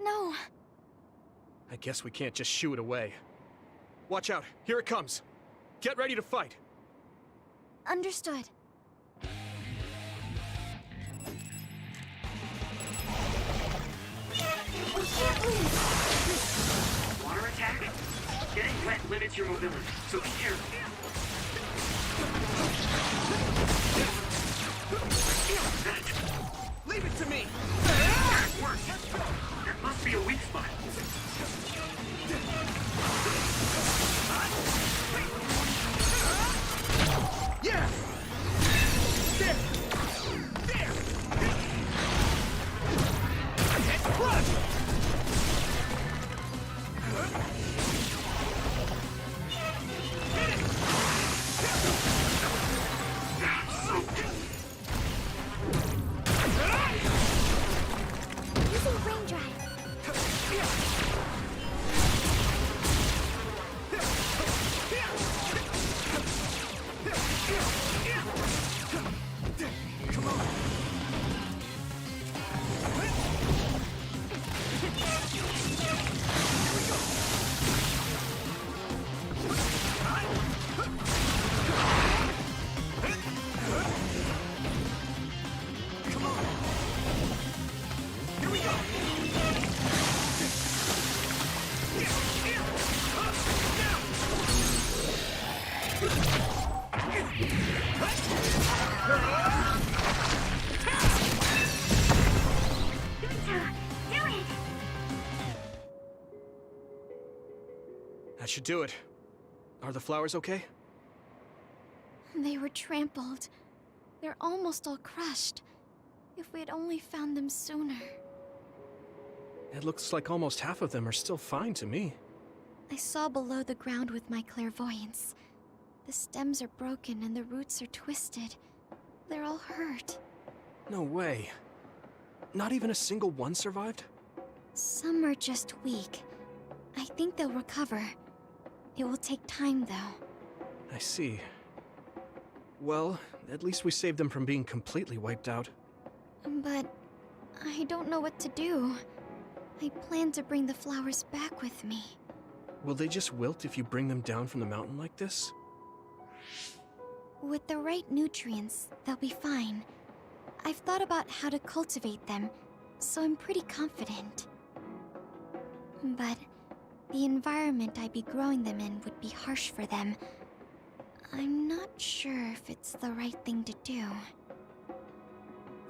No. I guess we can't just shoo it away. Watch out, here it comes. Get ready to fight. Understood. Water attack? Getting wet limits your mobility, so be careful. Leave it to me! That worked! There must be a weak spot. Yeah! There! There! And crush! Using brain drive. That should do it. Are the flowers okay? They were trampled. They're almost all crushed. If we had only found them sooner. It looks like almost half of them are still fine to me. I saw below the ground with my clairvoyance. The stems are broken and the roots are twisted. They're all hurt. No way. Not even a single one survived? Some are just weak. I think they'll recover. It will take time, though. I see. Well, at least we saved them from being completely wiped out. But I don't know what to do. I plan to bring the flowers back with me. Will they just wilt if you bring them down from the mountain like this? With the right nutrients, they'll be fine. I've thought about how to cultivate them, so I'm pretty confident. But the environment I'd be growing them in would be harsh for them. I'm not sure if it's the right thing to do.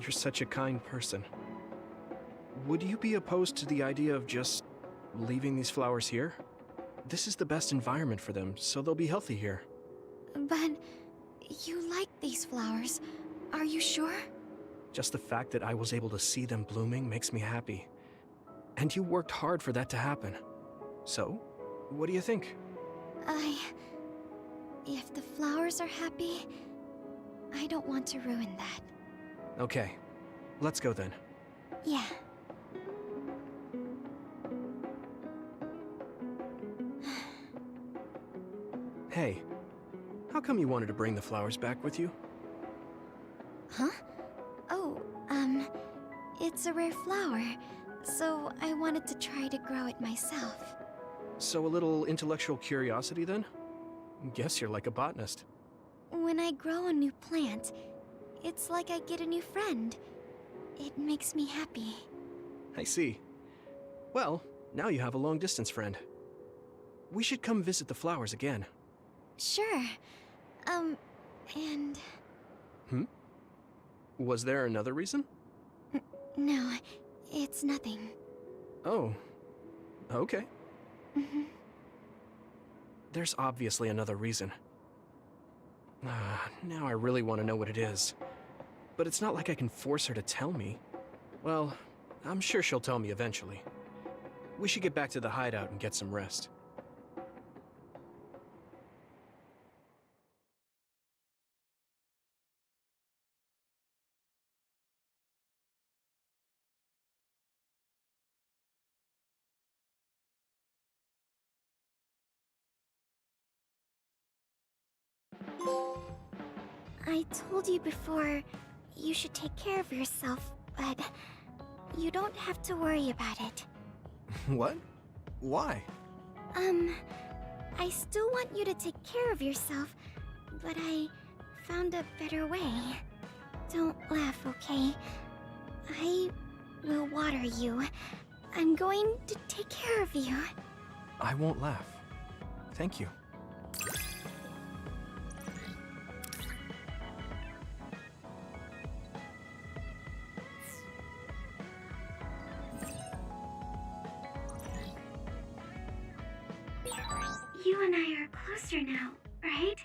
You're such a kind person. Would you be opposed to the idea of just leaving these flowers here? This is the best environment for them, so they'll be healthy here. But you like these flowers, are you sure? Just the fact that I was able to see them blooming makes me happy. And you worked hard for that to happen. So, what do you think? If the flowers are happy, I don't want to ruin that. Okay, let's go then. Yeah. Hey, how come you wanted to bring the flowers back with you? Huh? Oh, It's a rare flower, so I wanted to try to grow it myself. So a little intellectual curiosity then? Guess you're like a botanist. When I grow a new plant, it's like I get a new friend. It makes me happy. I see. Well, now you have a long-distance friend. We should come visit the flowers again. Sure. And... Was there another reason? No, it's nothing. Oh. Okay. Mm-hmm. There's obviously another reason. Now I really want to know what it is. But it's not like I can force her to tell me. Well, I'm sure she'll tell me eventually. We should get back to the hideout and get some rest. I told you before, you should take care of yourself, but you don't have to worry about it. What? Why? I still want you to take care of yourself, but I found a better way. Don't laugh, okay? I will water you. I'm going to take care of you. I won't laugh. Thank you. You and I are closer now, right?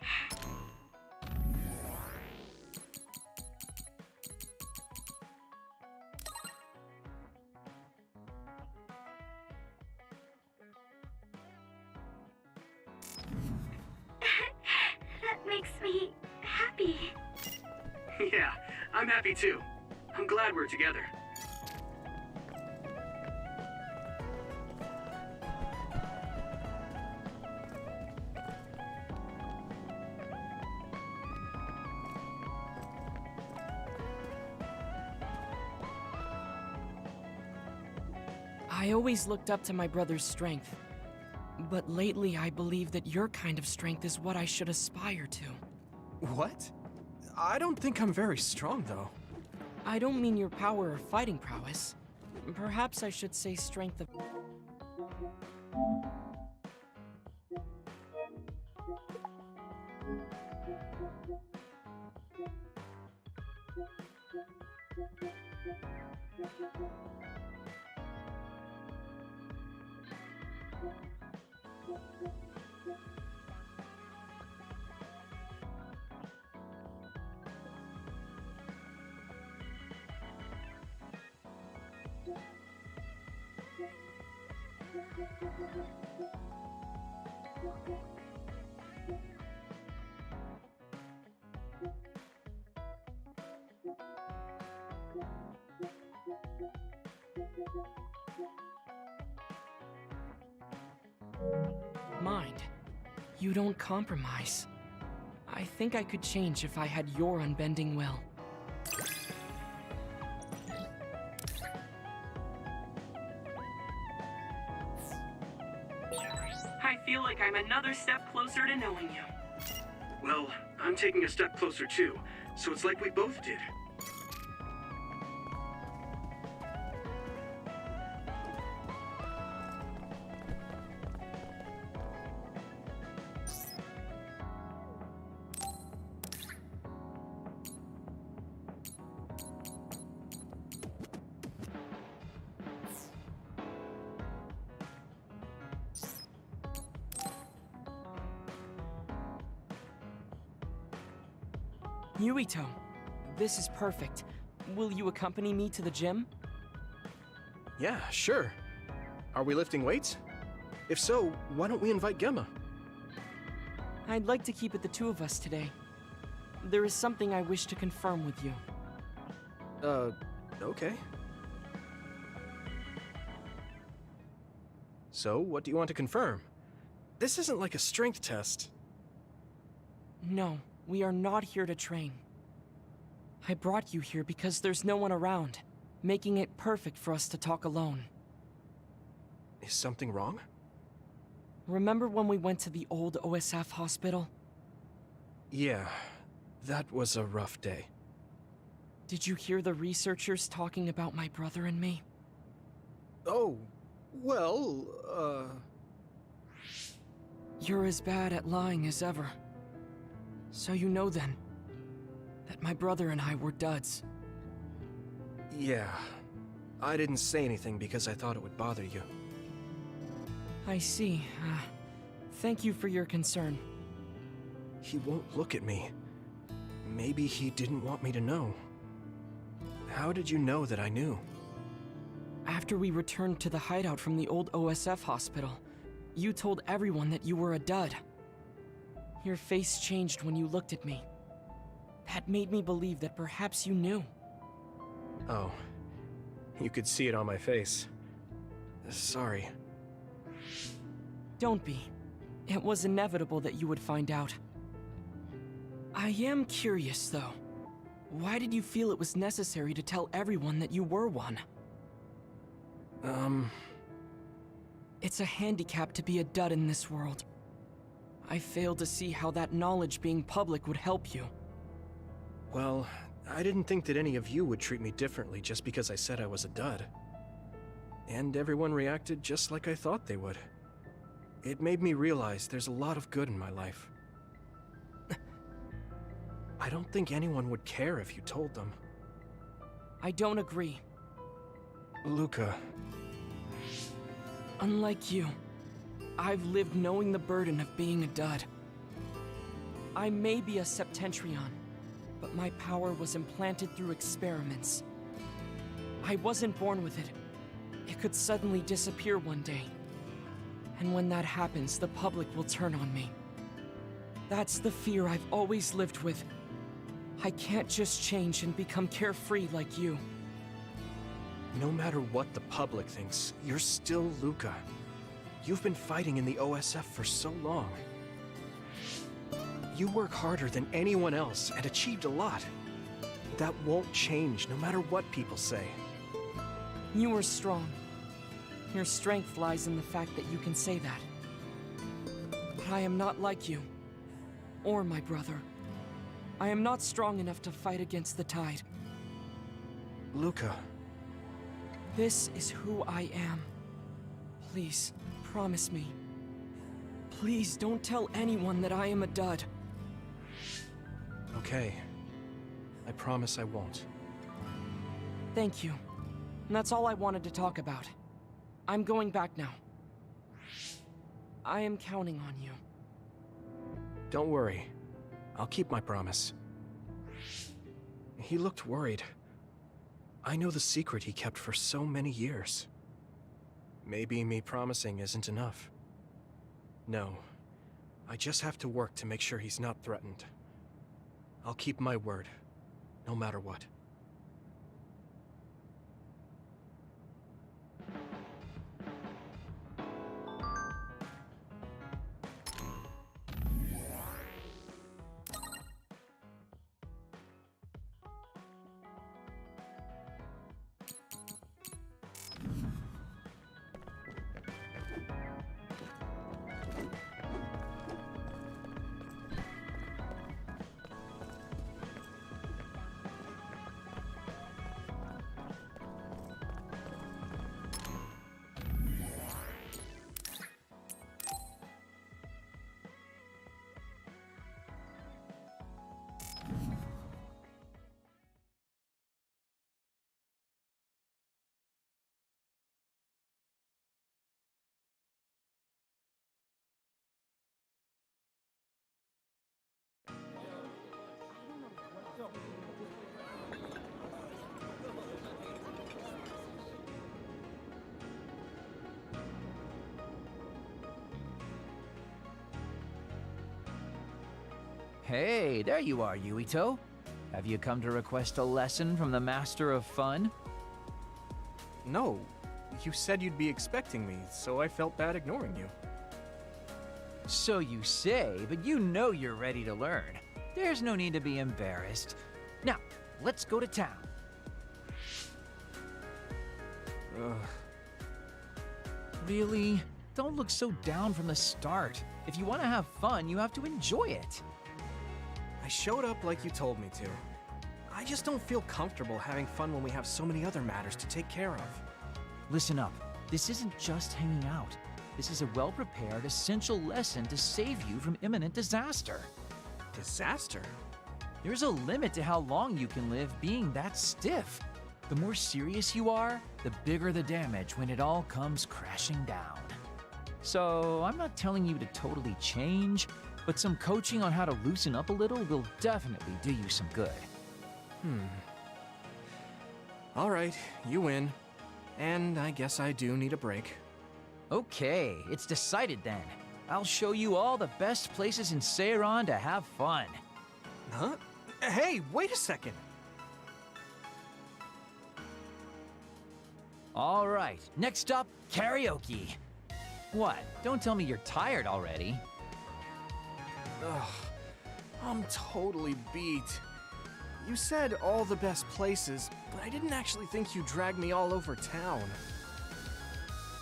That makes me happy. Yeah, I'm happy too. I'm glad we're together. I always looked up to my brother's strength. But lately I believe that your kind of strength is what I should aspire to. What? I don't think I'm very strong, though. I don't mean your power or fighting prowess. Perhaps I should say strength of... Mind. You don't compromise. I think I could change if I had your unbending will. I feel like I'm another step closer to knowing you. Well, I'm taking a step closer too, so it's like we both did. Yuito, this is perfect. Will you accompany me to the gym? Yeah, sure. Are we lifting weights? If so, why don't we invite Gemma? I'd like to keep it the two of us today. There is something I wish to confirm with you. Okay. So, what do you want to confirm? This isn't like a strength test. No, we are not here to train. I brought you here because there's no one around. making it perfect for us to talk alone. Is something wrong? Remember when we went to the old OSF hospital? Yeah, that was a rough day. Did you hear the researchers talking about my brother and me? Oh, well, You're as bad at lying as ever. So you know then, that my brother and I were duds. Yeah. I didn't say anything because I thought it would bother you. I see. Thank you for your concern. He won't look at me. Maybe he didn't want me to know. How did you know that I knew? After we returned to the hideout from the old OSF hospital, you told everyone that you were a dud. Your face changed when you looked at me. That made me believe that perhaps you knew. Oh. You could see it on my face. Sorry. Don't be. It was inevitable that you would find out. I am curious, though. Why did you feel it was necessary to tell everyone that you were one? It's a handicap to be a dud in this world. I fail to see how that knowledge being public would help you. Well, I didn't think that any of you would treat me differently just because I said I was a dud. And everyone reacted just like I thought they would. It made me realize there's a lot of good in my life. I don't think anyone would care if you told them. I don't agree. Luca. Unlike you, I've lived knowing the burden of being a dud. I may be a Septentrion, but my power was implanted through experiments. I wasn't born with it. It could suddenly disappear one day. And when that happens, the public will turn on me. That's the fear I've always lived with. I can't just change and become carefree like you. No matter what the public thinks, you're still Luca. You've been fighting in the OSF for so long. You work harder than anyone else and achieved a lot. That won't change no matter what people say. You are strong. Your strength lies in the fact that you can say that. But I am not like you. Or my brother. I am not strong enough to fight against the tide. Luca. This is who I am. Please, promise me. Please don't tell anyone that I am a dud. Okay. I promise I won't. Thank you. And that's all I wanted to talk about. I'm going back now. I am counting on you. Don't worry. I'll keep my promise. He looked worried. I know the secret he kept for so many years. Maybe me promising isn't enough. No. I just have to work to make sure he's not threatened. I'll keep my word, no matter what. Hey, there you are, Yuito. Have you come to request a lesson from the Master of Fun? No. You said you'd be expecting me, so I felt bad ignoring you. So you say, but you know you're ready to learn. There's no need to be embarrassed. Now, let's go to town. Really? Don't look so down from the start. If you want to have fun, you have to enjoy it. I showed up like you told me to. I just don't feel comfortable having fun when we have so many other matters to take care of. Listen up. This isn't just hanging out. This is a well-prepared, essential lesson to save you from imminent disaster. Disaster? There's a limit to how long you can live being that stiff. The more serious you are, the bigger the damage when it all comes crashing down. So, I'm not telling you to totally change, but some coaching on how to loosen up a little will definitely do you some good. All right, you win. And I guess I do need a break. Okay, it's decided then. I'll show you all the best places in Seiran to have fun. Huh? Hey, wait a second. All right, next up, karaoke. What? Don't tell me you're tired already. Ugh, I'm totally beat. You said all the best places, but I didn't actually think you dragged me all over town.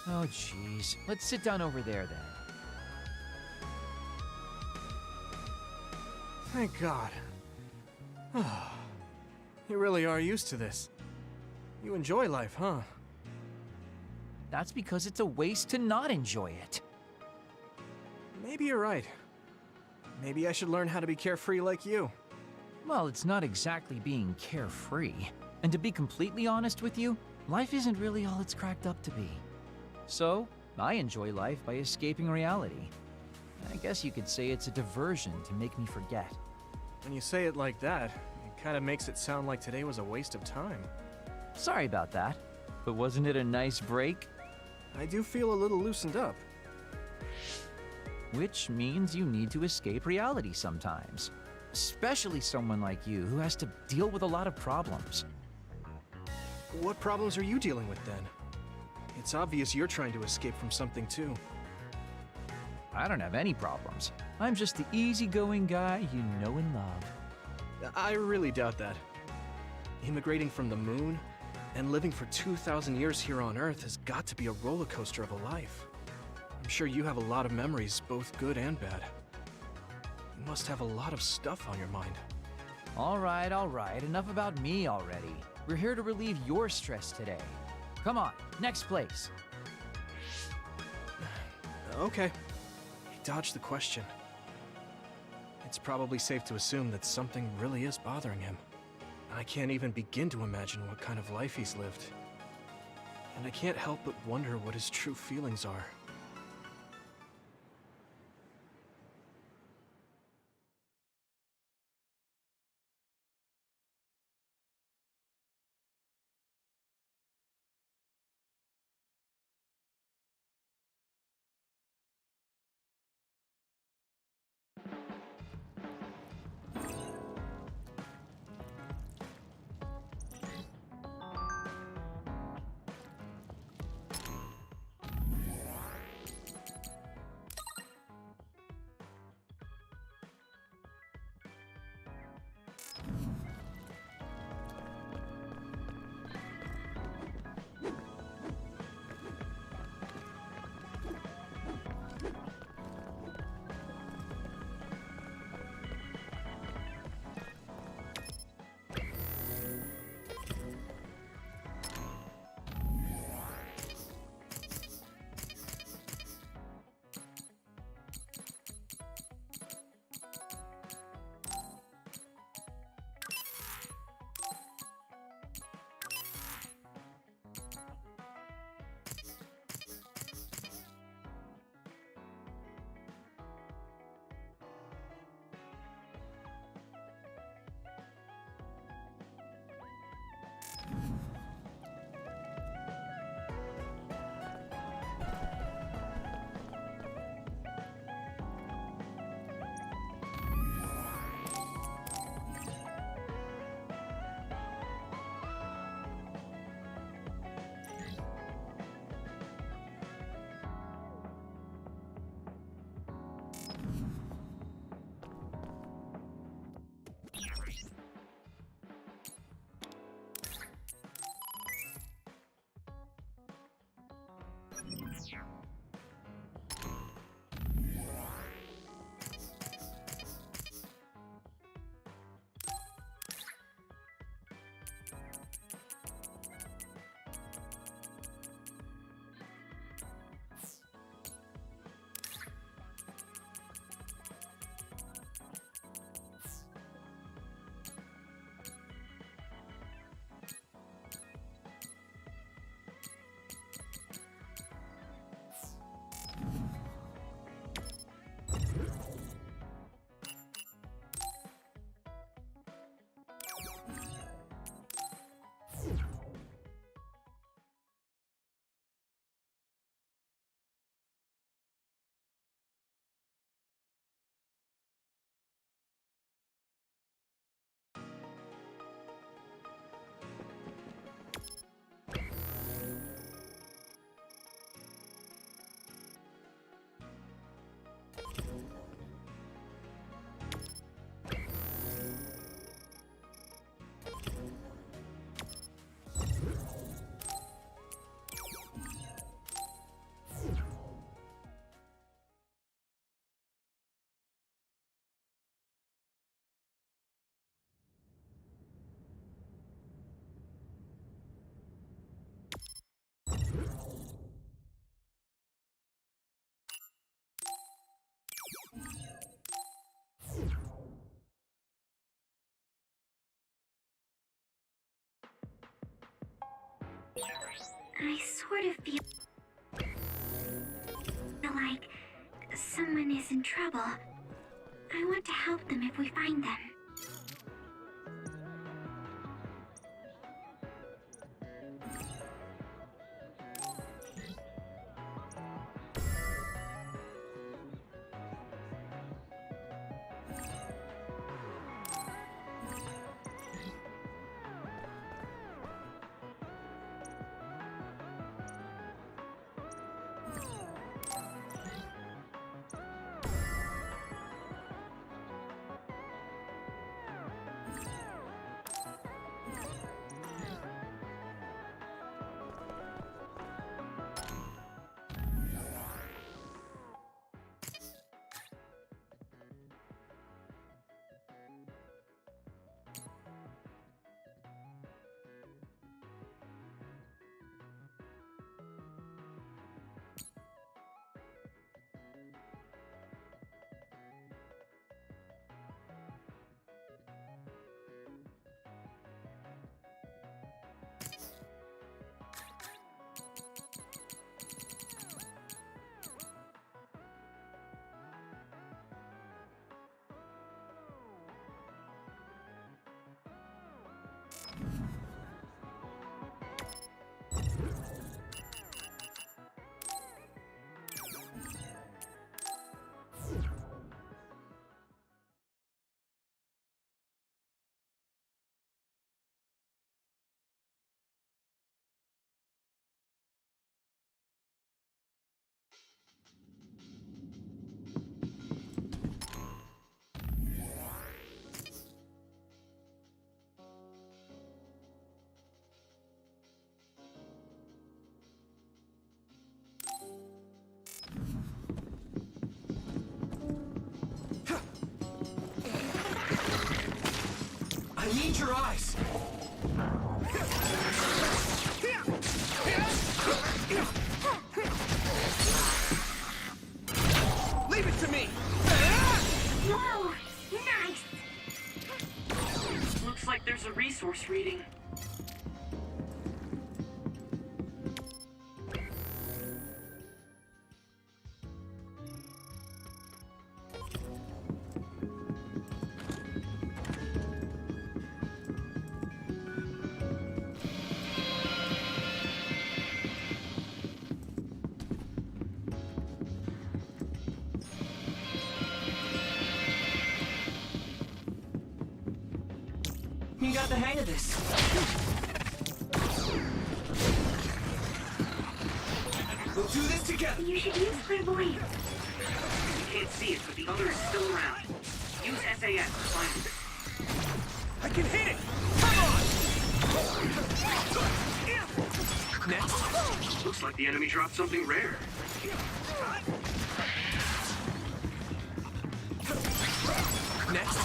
Oh, jeez. Let's sit down over there then. Thank God. You really are used to this. You enjoy life, huh? That's because it's a waste to not enjoy it. Maybe you're right. Maybe I should learn how to be carefree like you. Well, it's not exactly being carefree. And to be completely honest with you, life isn't really all it's cracked up to be. So, I enjoy life by escaping reality. I guess you could say it's a diversion to make me forget. When you say it like that, it kind of makes it sound like today was a waste of time. Sorry about that, but wasn't it a nice break? I do feel a little loosened up. Which means you need to escape reality sometimes. Especially someone like you who has to deal with a lot of problems. What problems are you dealing with then? It's obvious you're trying to escape from something too. I don't have any problems. I'm just the easygoing guy you know and love. I really doubt that. Immigrating from the moon and living for 2,000 years here on Earth has got to be a roller coaster of a life. I'm sure you have a lot of memories, both good and bad. You must have a lot of stuff on your mind. All right, enough about me already. We're here to relieve your stress today. Come on, next place. Okay. You dodged the question. It's probably safe to assume that something really is bothering him. I can't even begin to imagine what kind of life he's lived. And I can't help but wonder what his true feelings are. I sort of feel like someone is in trouble. I want to help them if we find them. I need your eyes! Leave it to me! Whoa! Nice! Looks like there's a resource reading. You got the hang of this. We'll do this together! You should use clairvoyance. You can't see it, but the other is still around. Use SAS to find it. I can hit it! Come on! Next. Looks like the enemy dropped something rare. Next.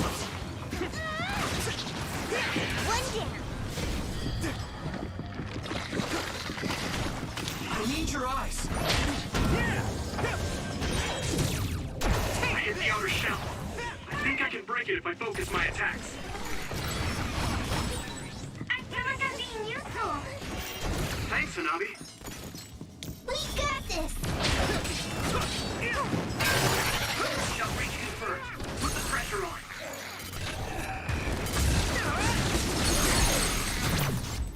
One down. I need your eyes. I hit the outer shell. I think I can break it if I focus my attacks. I feel like I'm being useful. Thanks, Hanabi. We got this. Shall reach confirmed. Put the pressure on.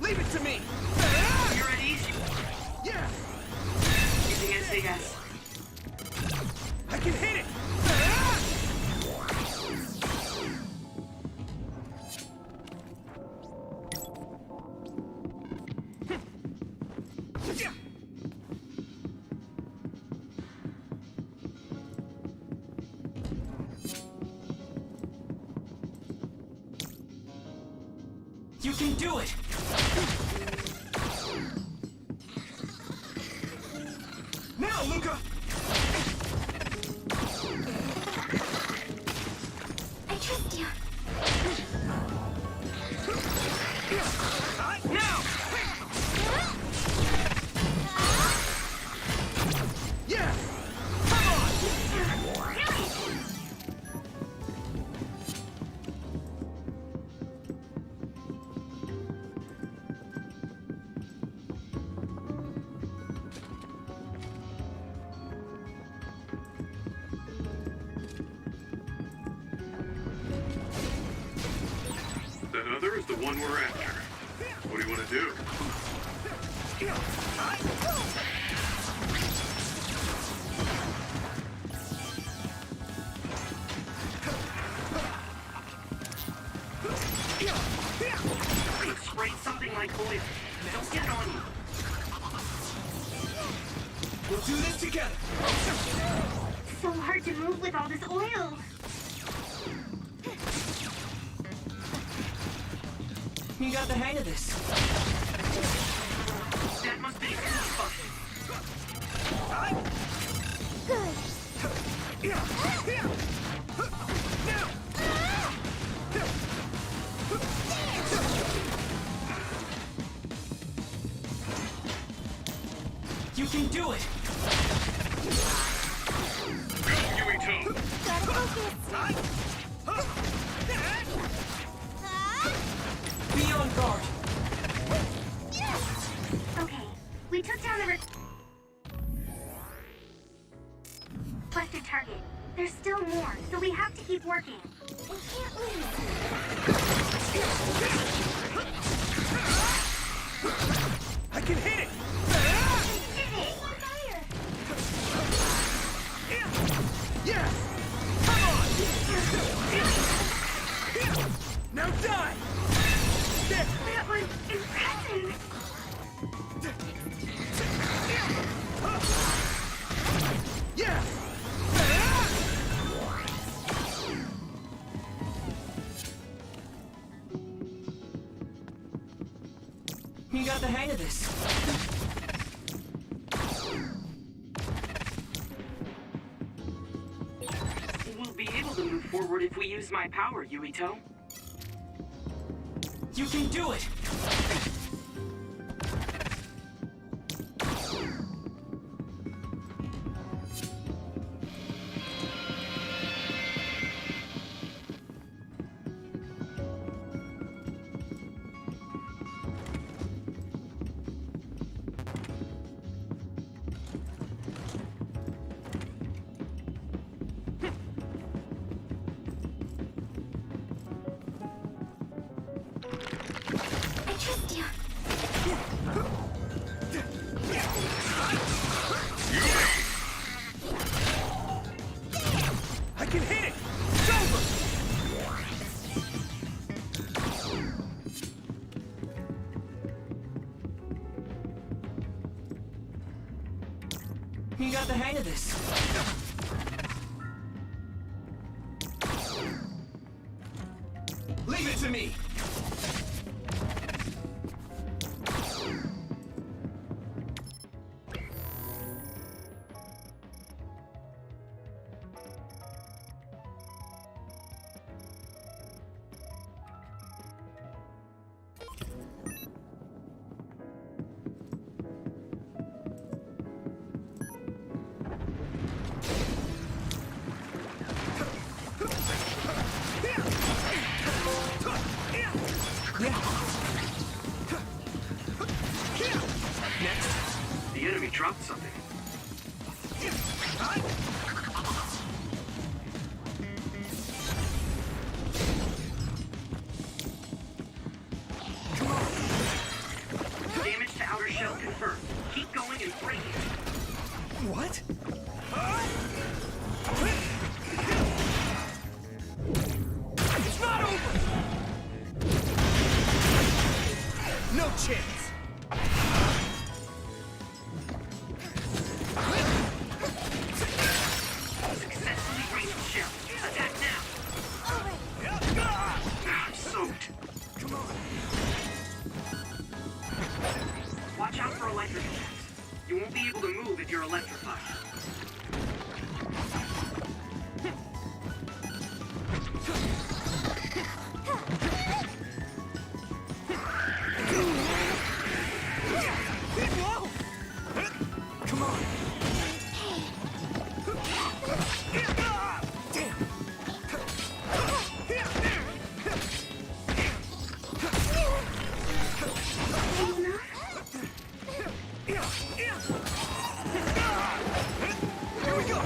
Leave it to me. You're at ease. Yeah. Using SAS. I can hit it. You can do it! Now, Luca. I trust you. Now. Yeah. Come on. That other is the one we're after. What do you want to do? It sprayed something like oil. Don't get it on you. We'll do this together. So hard to move with all this oil. You got the hang of this. That must be a fun. You can do it! Yuito. Gotta focus. Be on guard! Okay, we took down the requested target. There's still more, so we have to keep working. We can't lose. I can hit it. Yeah. Come on. Now die. That was impressive. Yeah. You got the hang of this. We'll be able to move forward if we use my power, Yuito. You can do it! I trust you. I can hit it. It's over. You got the hang of this. Leave it to me. we dropped something. Damage to outer shell confirmed. Keep going and break it. What? It's not over! No chance! Successfully raised the shell. Attack now. I'm soaked. Come on! Watch out for electric attacks. You won't be able to move if you're electrified. Whoa! Come on! Damn! Here we go!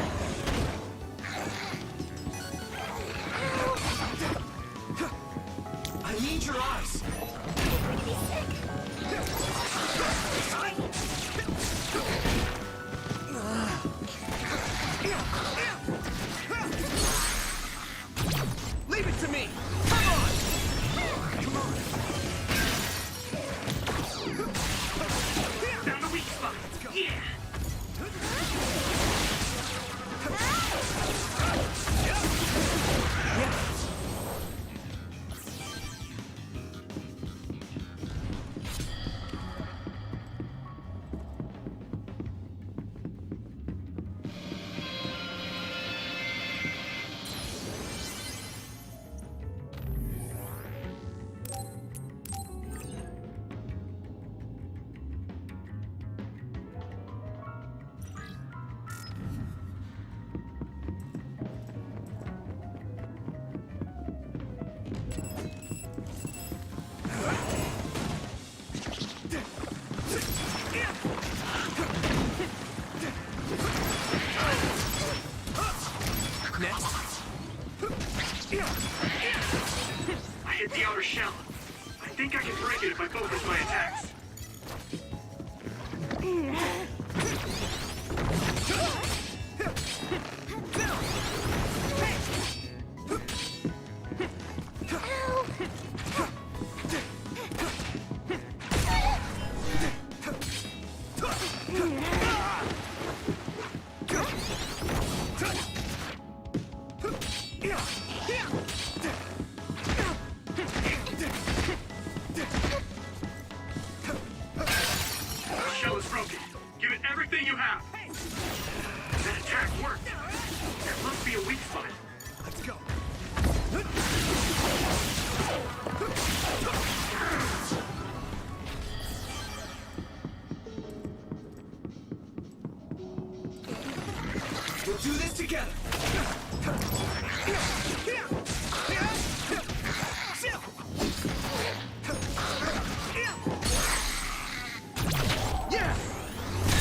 I need your eyes! Leave it to me! Come on! Come on! Found the weak spot. Yeah. I hit the outer shell. I think I can break it if I focus my attacks. The shell is broken. Give it everything you have. That attack worked. There must be a weak spot. Let's go! We'll do this together! Yeah! It's over!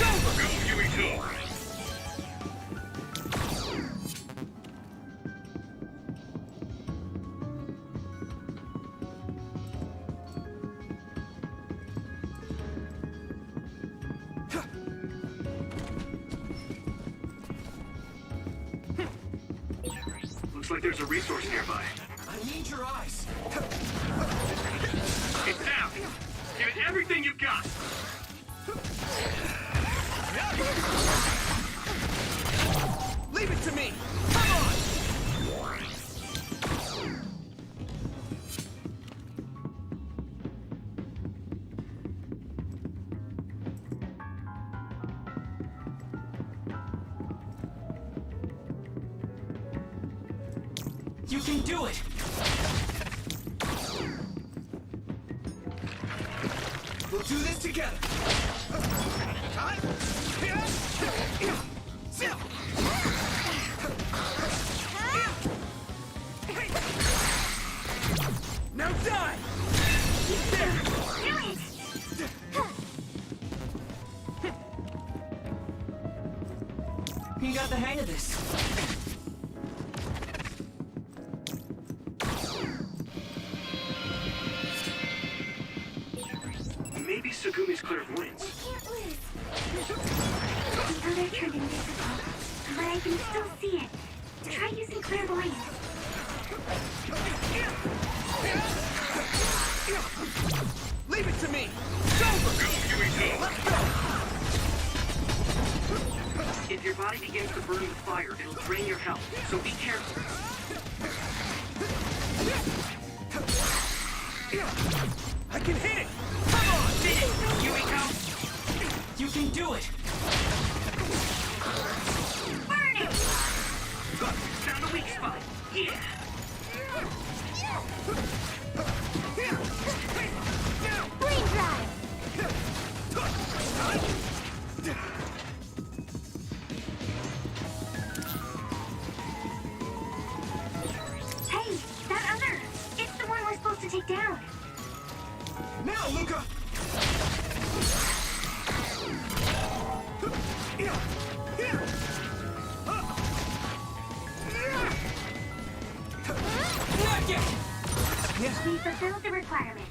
Go, UE2. Looks like there's a resource nearby. I need your eyes! It's down. Give it everything you've got. Leave it to me! Come on! You can do it! We'll do this together! Now die! You got the hang of this. Maybe Segumi's clairvoyance. We can't lose. The other turned invisible, but I can still see it. Try using clairvoyance. Leave it to me! Let's go! If your body begins to burn with fire, it'll drain your health, so be careful. I can hit it! Come on! Hit it! Yumiko! You can do it! Burn it! Found a weak spot. Yeah. Flame drive! Hey, that other! It's the one we're supposed to take down. Now, Luca! We fulfilled the requirement.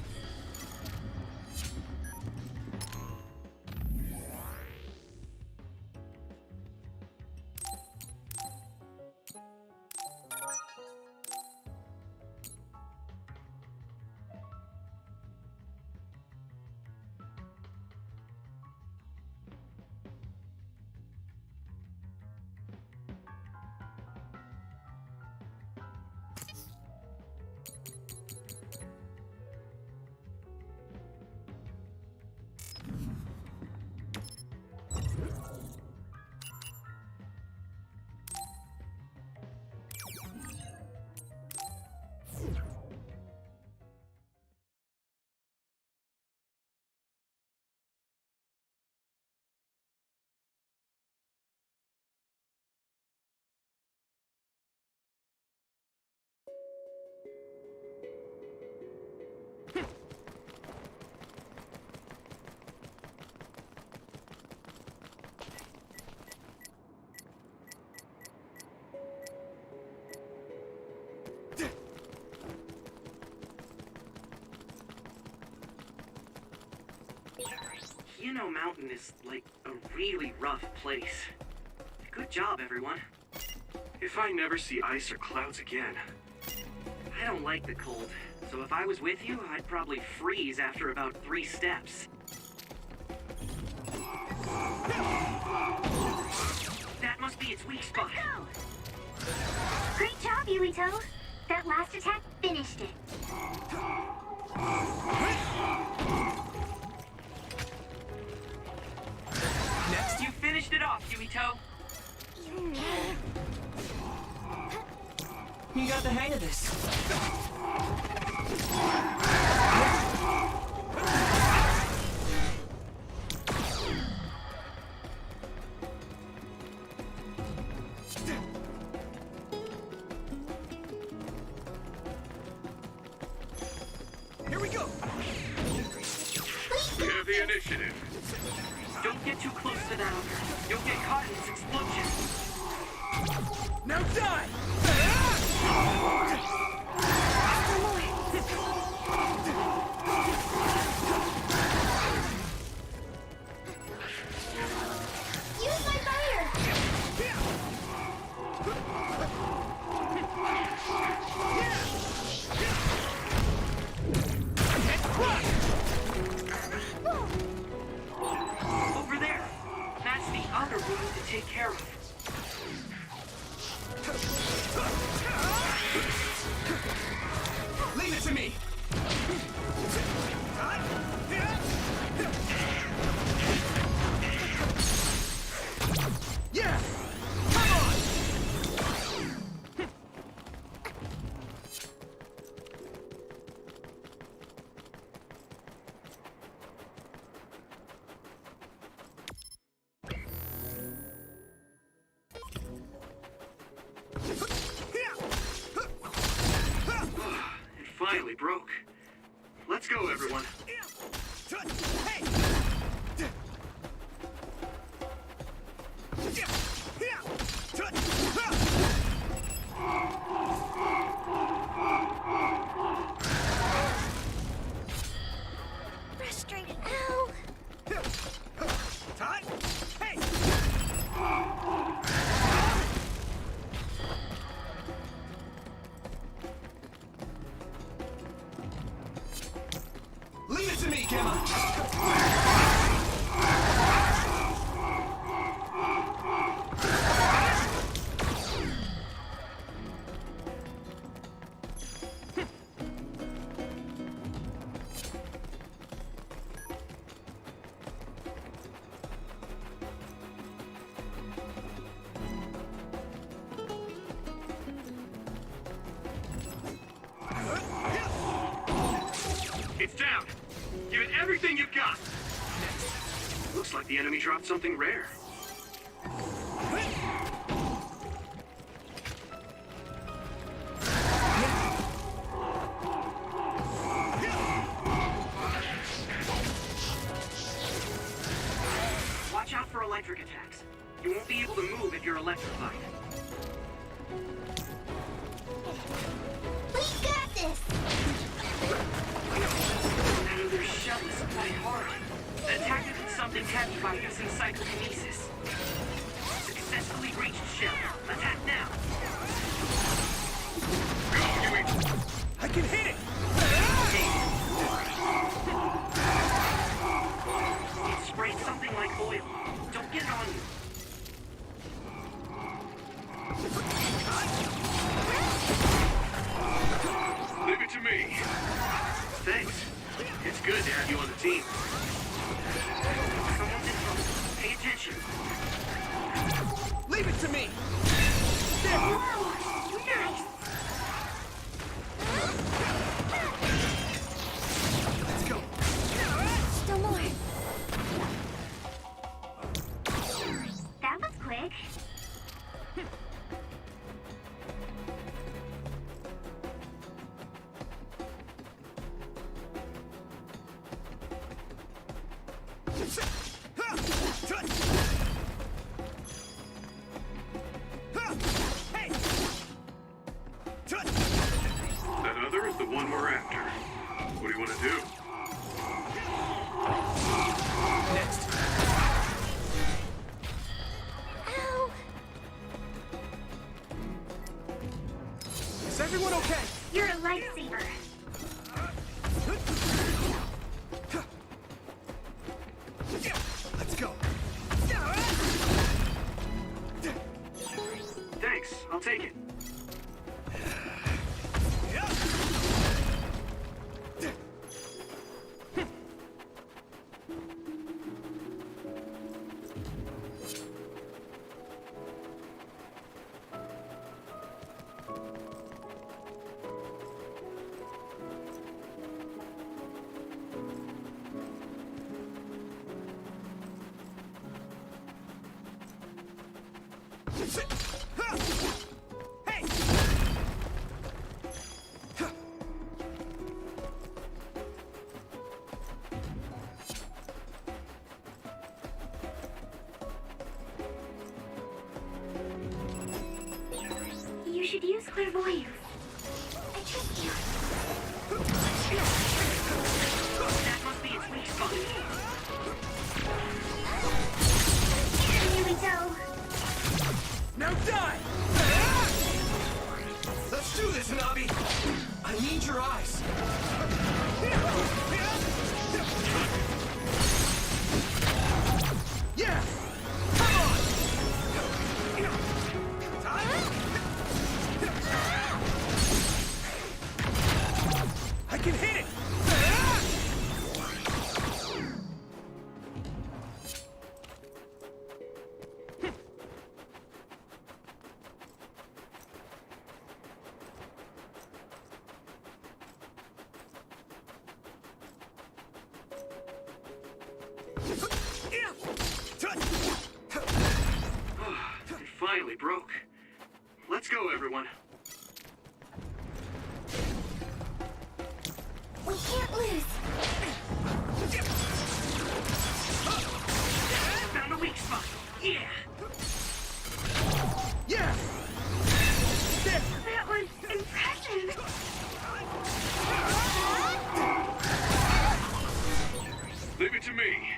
Hino Mountain is, like, a really rough place. Good job, everyone. If I never see ice or clouds again. I don't like the cold, so if I was with you, I'd probably freeze after about 3 steps. That must be its weak spot. Great job, Yuito. That last attack finished it. Next, you finished it off, Yuito. You got the hang of this. Here we go! We have the initiative. Don't get too close to that other. You'll get caught in this explosion. Now die! Use my fire! Over there. That's the other we need to take care of. Leave it to me! Yeah! Come on! It finally broke. Let's go, everyone. Hey! everything you've got! Looks like the enemy dropped something rare. Watch out for electric attacks. You won't be able to move if you're electrified. We got this! Their shell is quite hard. Attack it with something heavy by using psychokinesis. Successfully breached shell. Attack now. I can hit it! It sprayed something like oil. Don't get it on you. Leave it to me. Thanks. It's good to have you on the team. Someone's in trouble. Pay attention. Leave it to me! Nice! Let's go! Still more. That was quick. That other is the one we're after. What do you want to do? Next! Ow! Is everyone okay? You're a lifesaver. Let's go! Thanks. I'll take it. Hey! You should use clairvoyance. I trust you. That must be its weak spot. Here we go. Now die! Let's do this, Nabi! I need your eyes! Yeah! Come on! I can hit it! It finally broke. Let's go, everyone. We can't lose. Found a weak spot. Yeah. Yeah! There! That was impressive. Leave it to me.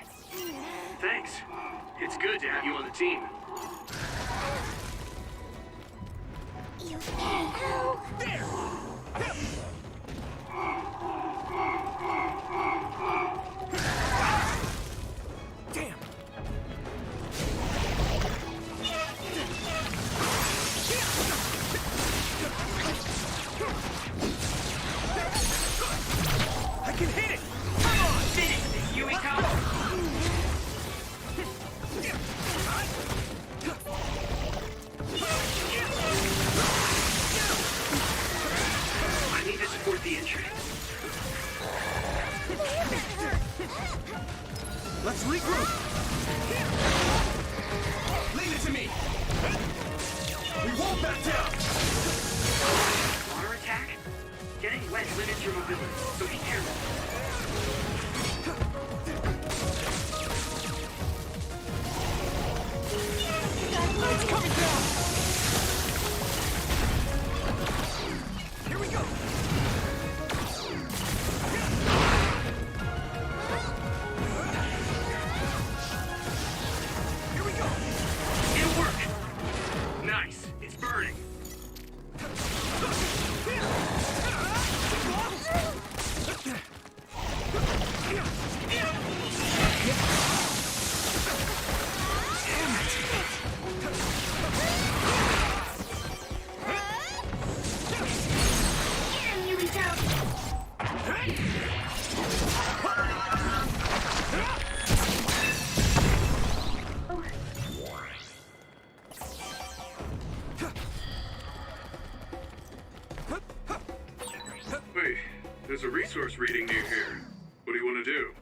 Thanks. It's good to have you on the team. You ow! There! Damn! I can hit it! Come on! Finish, Yumiko! I need to Leave it to me! We won't back down! Water attack? Getting wet limits your mobility, so be careful. It's coming down! Here we go! Here we go! It'll work! Nice, it's burning. Wait, there's a resource reading near here. What do you want to do?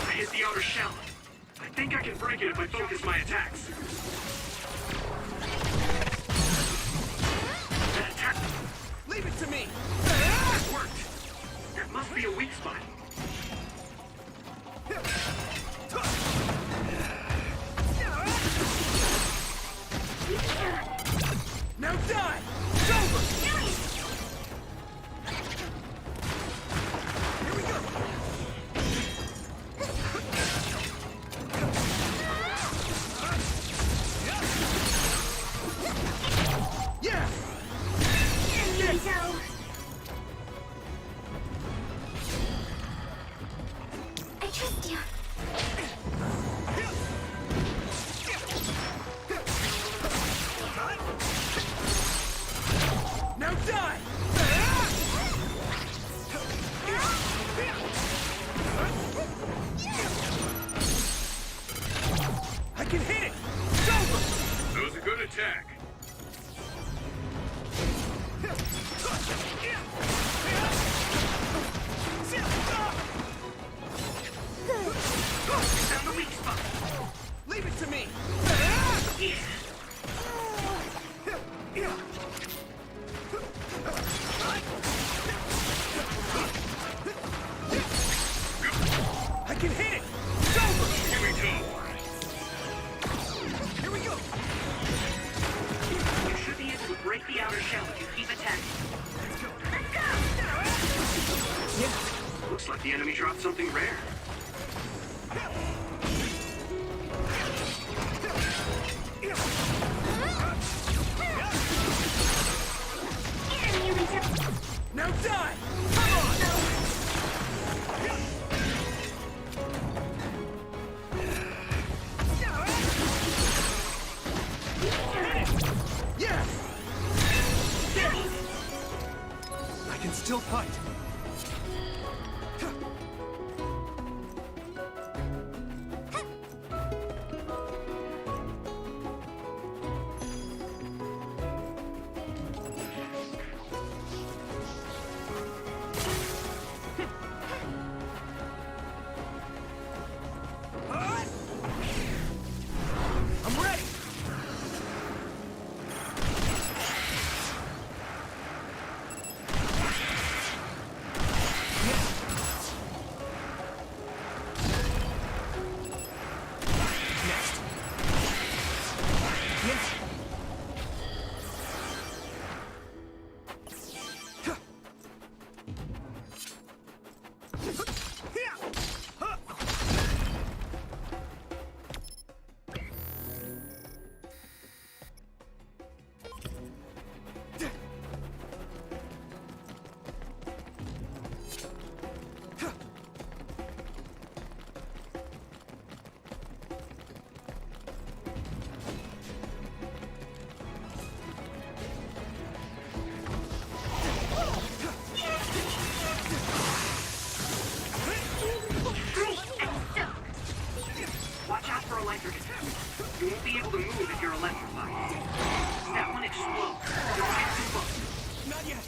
I hit the outer shell. I think I can break it if I focus my attacks. That attack... Leave it to me! It worked. That must be a weak spot. Now die! It's over! Here we go! Yeah! I trust you. Now die! I can hit it! It's over! That was a good attack. Found the weak spot. Leave it to me! I can hit it! It's over! Here we go. Here we go! You should be able to break the outer shell if you keep attacking. Yeah. Looks like the enemy dropped something rare. Now die! Come on! I can still fight. I'm ready. Watch out for electric attack. You won't be able to move if you're electrified. That one explodes. Don't get too close. Not yet.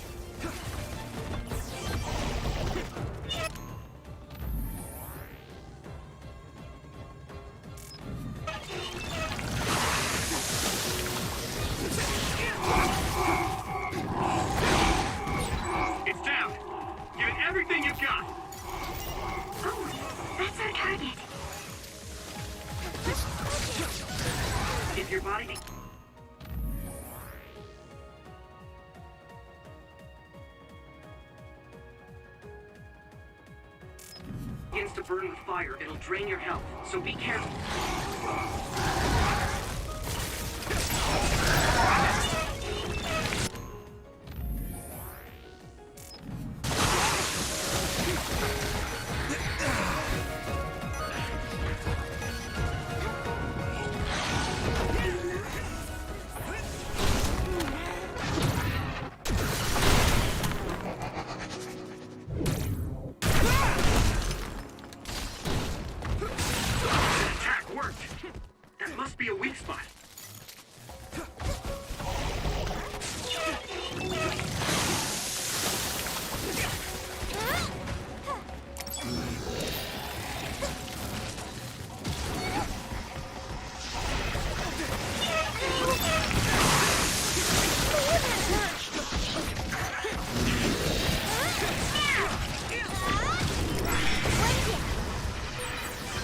It's down. Give it everything you've got. Oh, that's our target. If your body begins to burn with fire, it'll drain your health, so be careful. Attack worked. That must be a weak spot.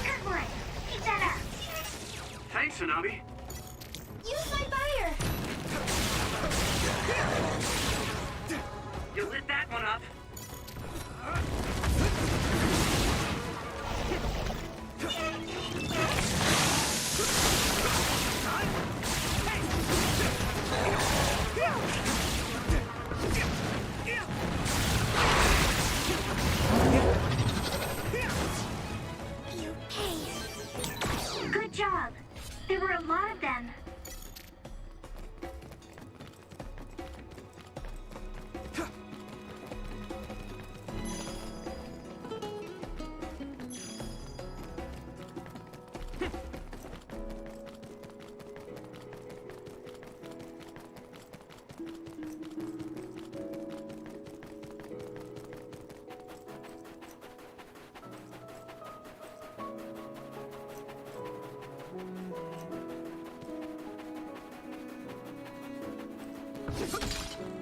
Good one. Keep that up. Thanks, Hanabi. Use my fire! You lit that one up. You pay. Good job. There were a lot of them.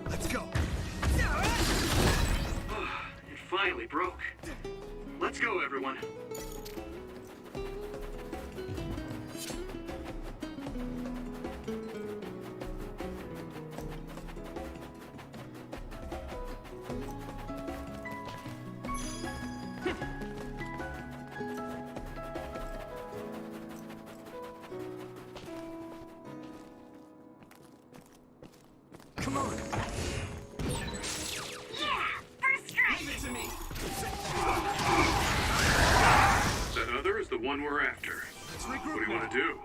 Let's go. It finally broke. Let's go, everyone. Come on. Yeah! First strike! Leave it to me. That other is the one we're after. Let's What regroup do you want to do?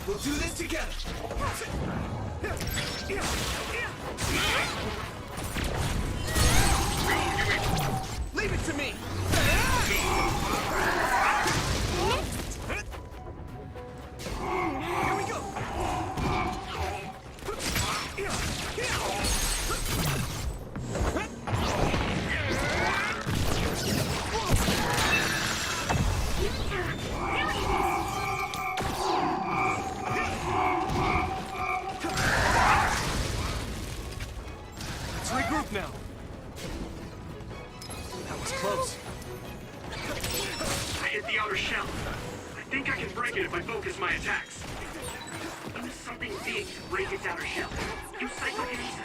We'll do this together! Leave it to me! Here we go! Let's regroup now. That was close. I hit the outer shell. I think I can break it if I focus my attacks. Use something big to break its outer shell. Use psychokinesis.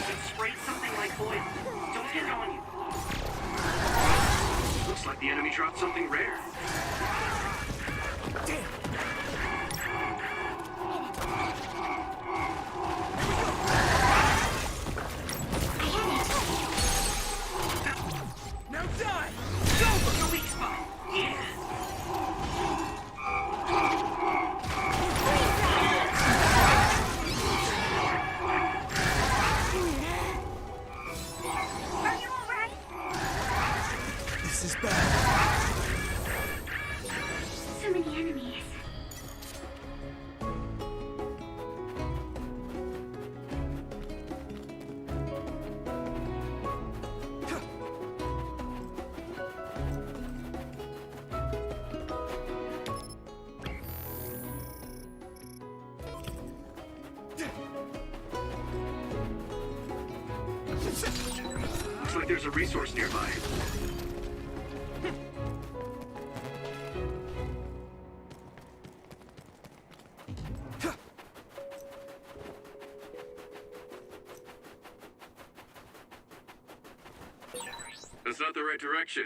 And spray something like oil. Don't get it on you. Looks like the enemy dropped something rare. Damn! Now die! Go for the weak spot! Yeah! Are you alright? This is bad. So many enemies. Looks like there's a resource nearby. That's not the right direction.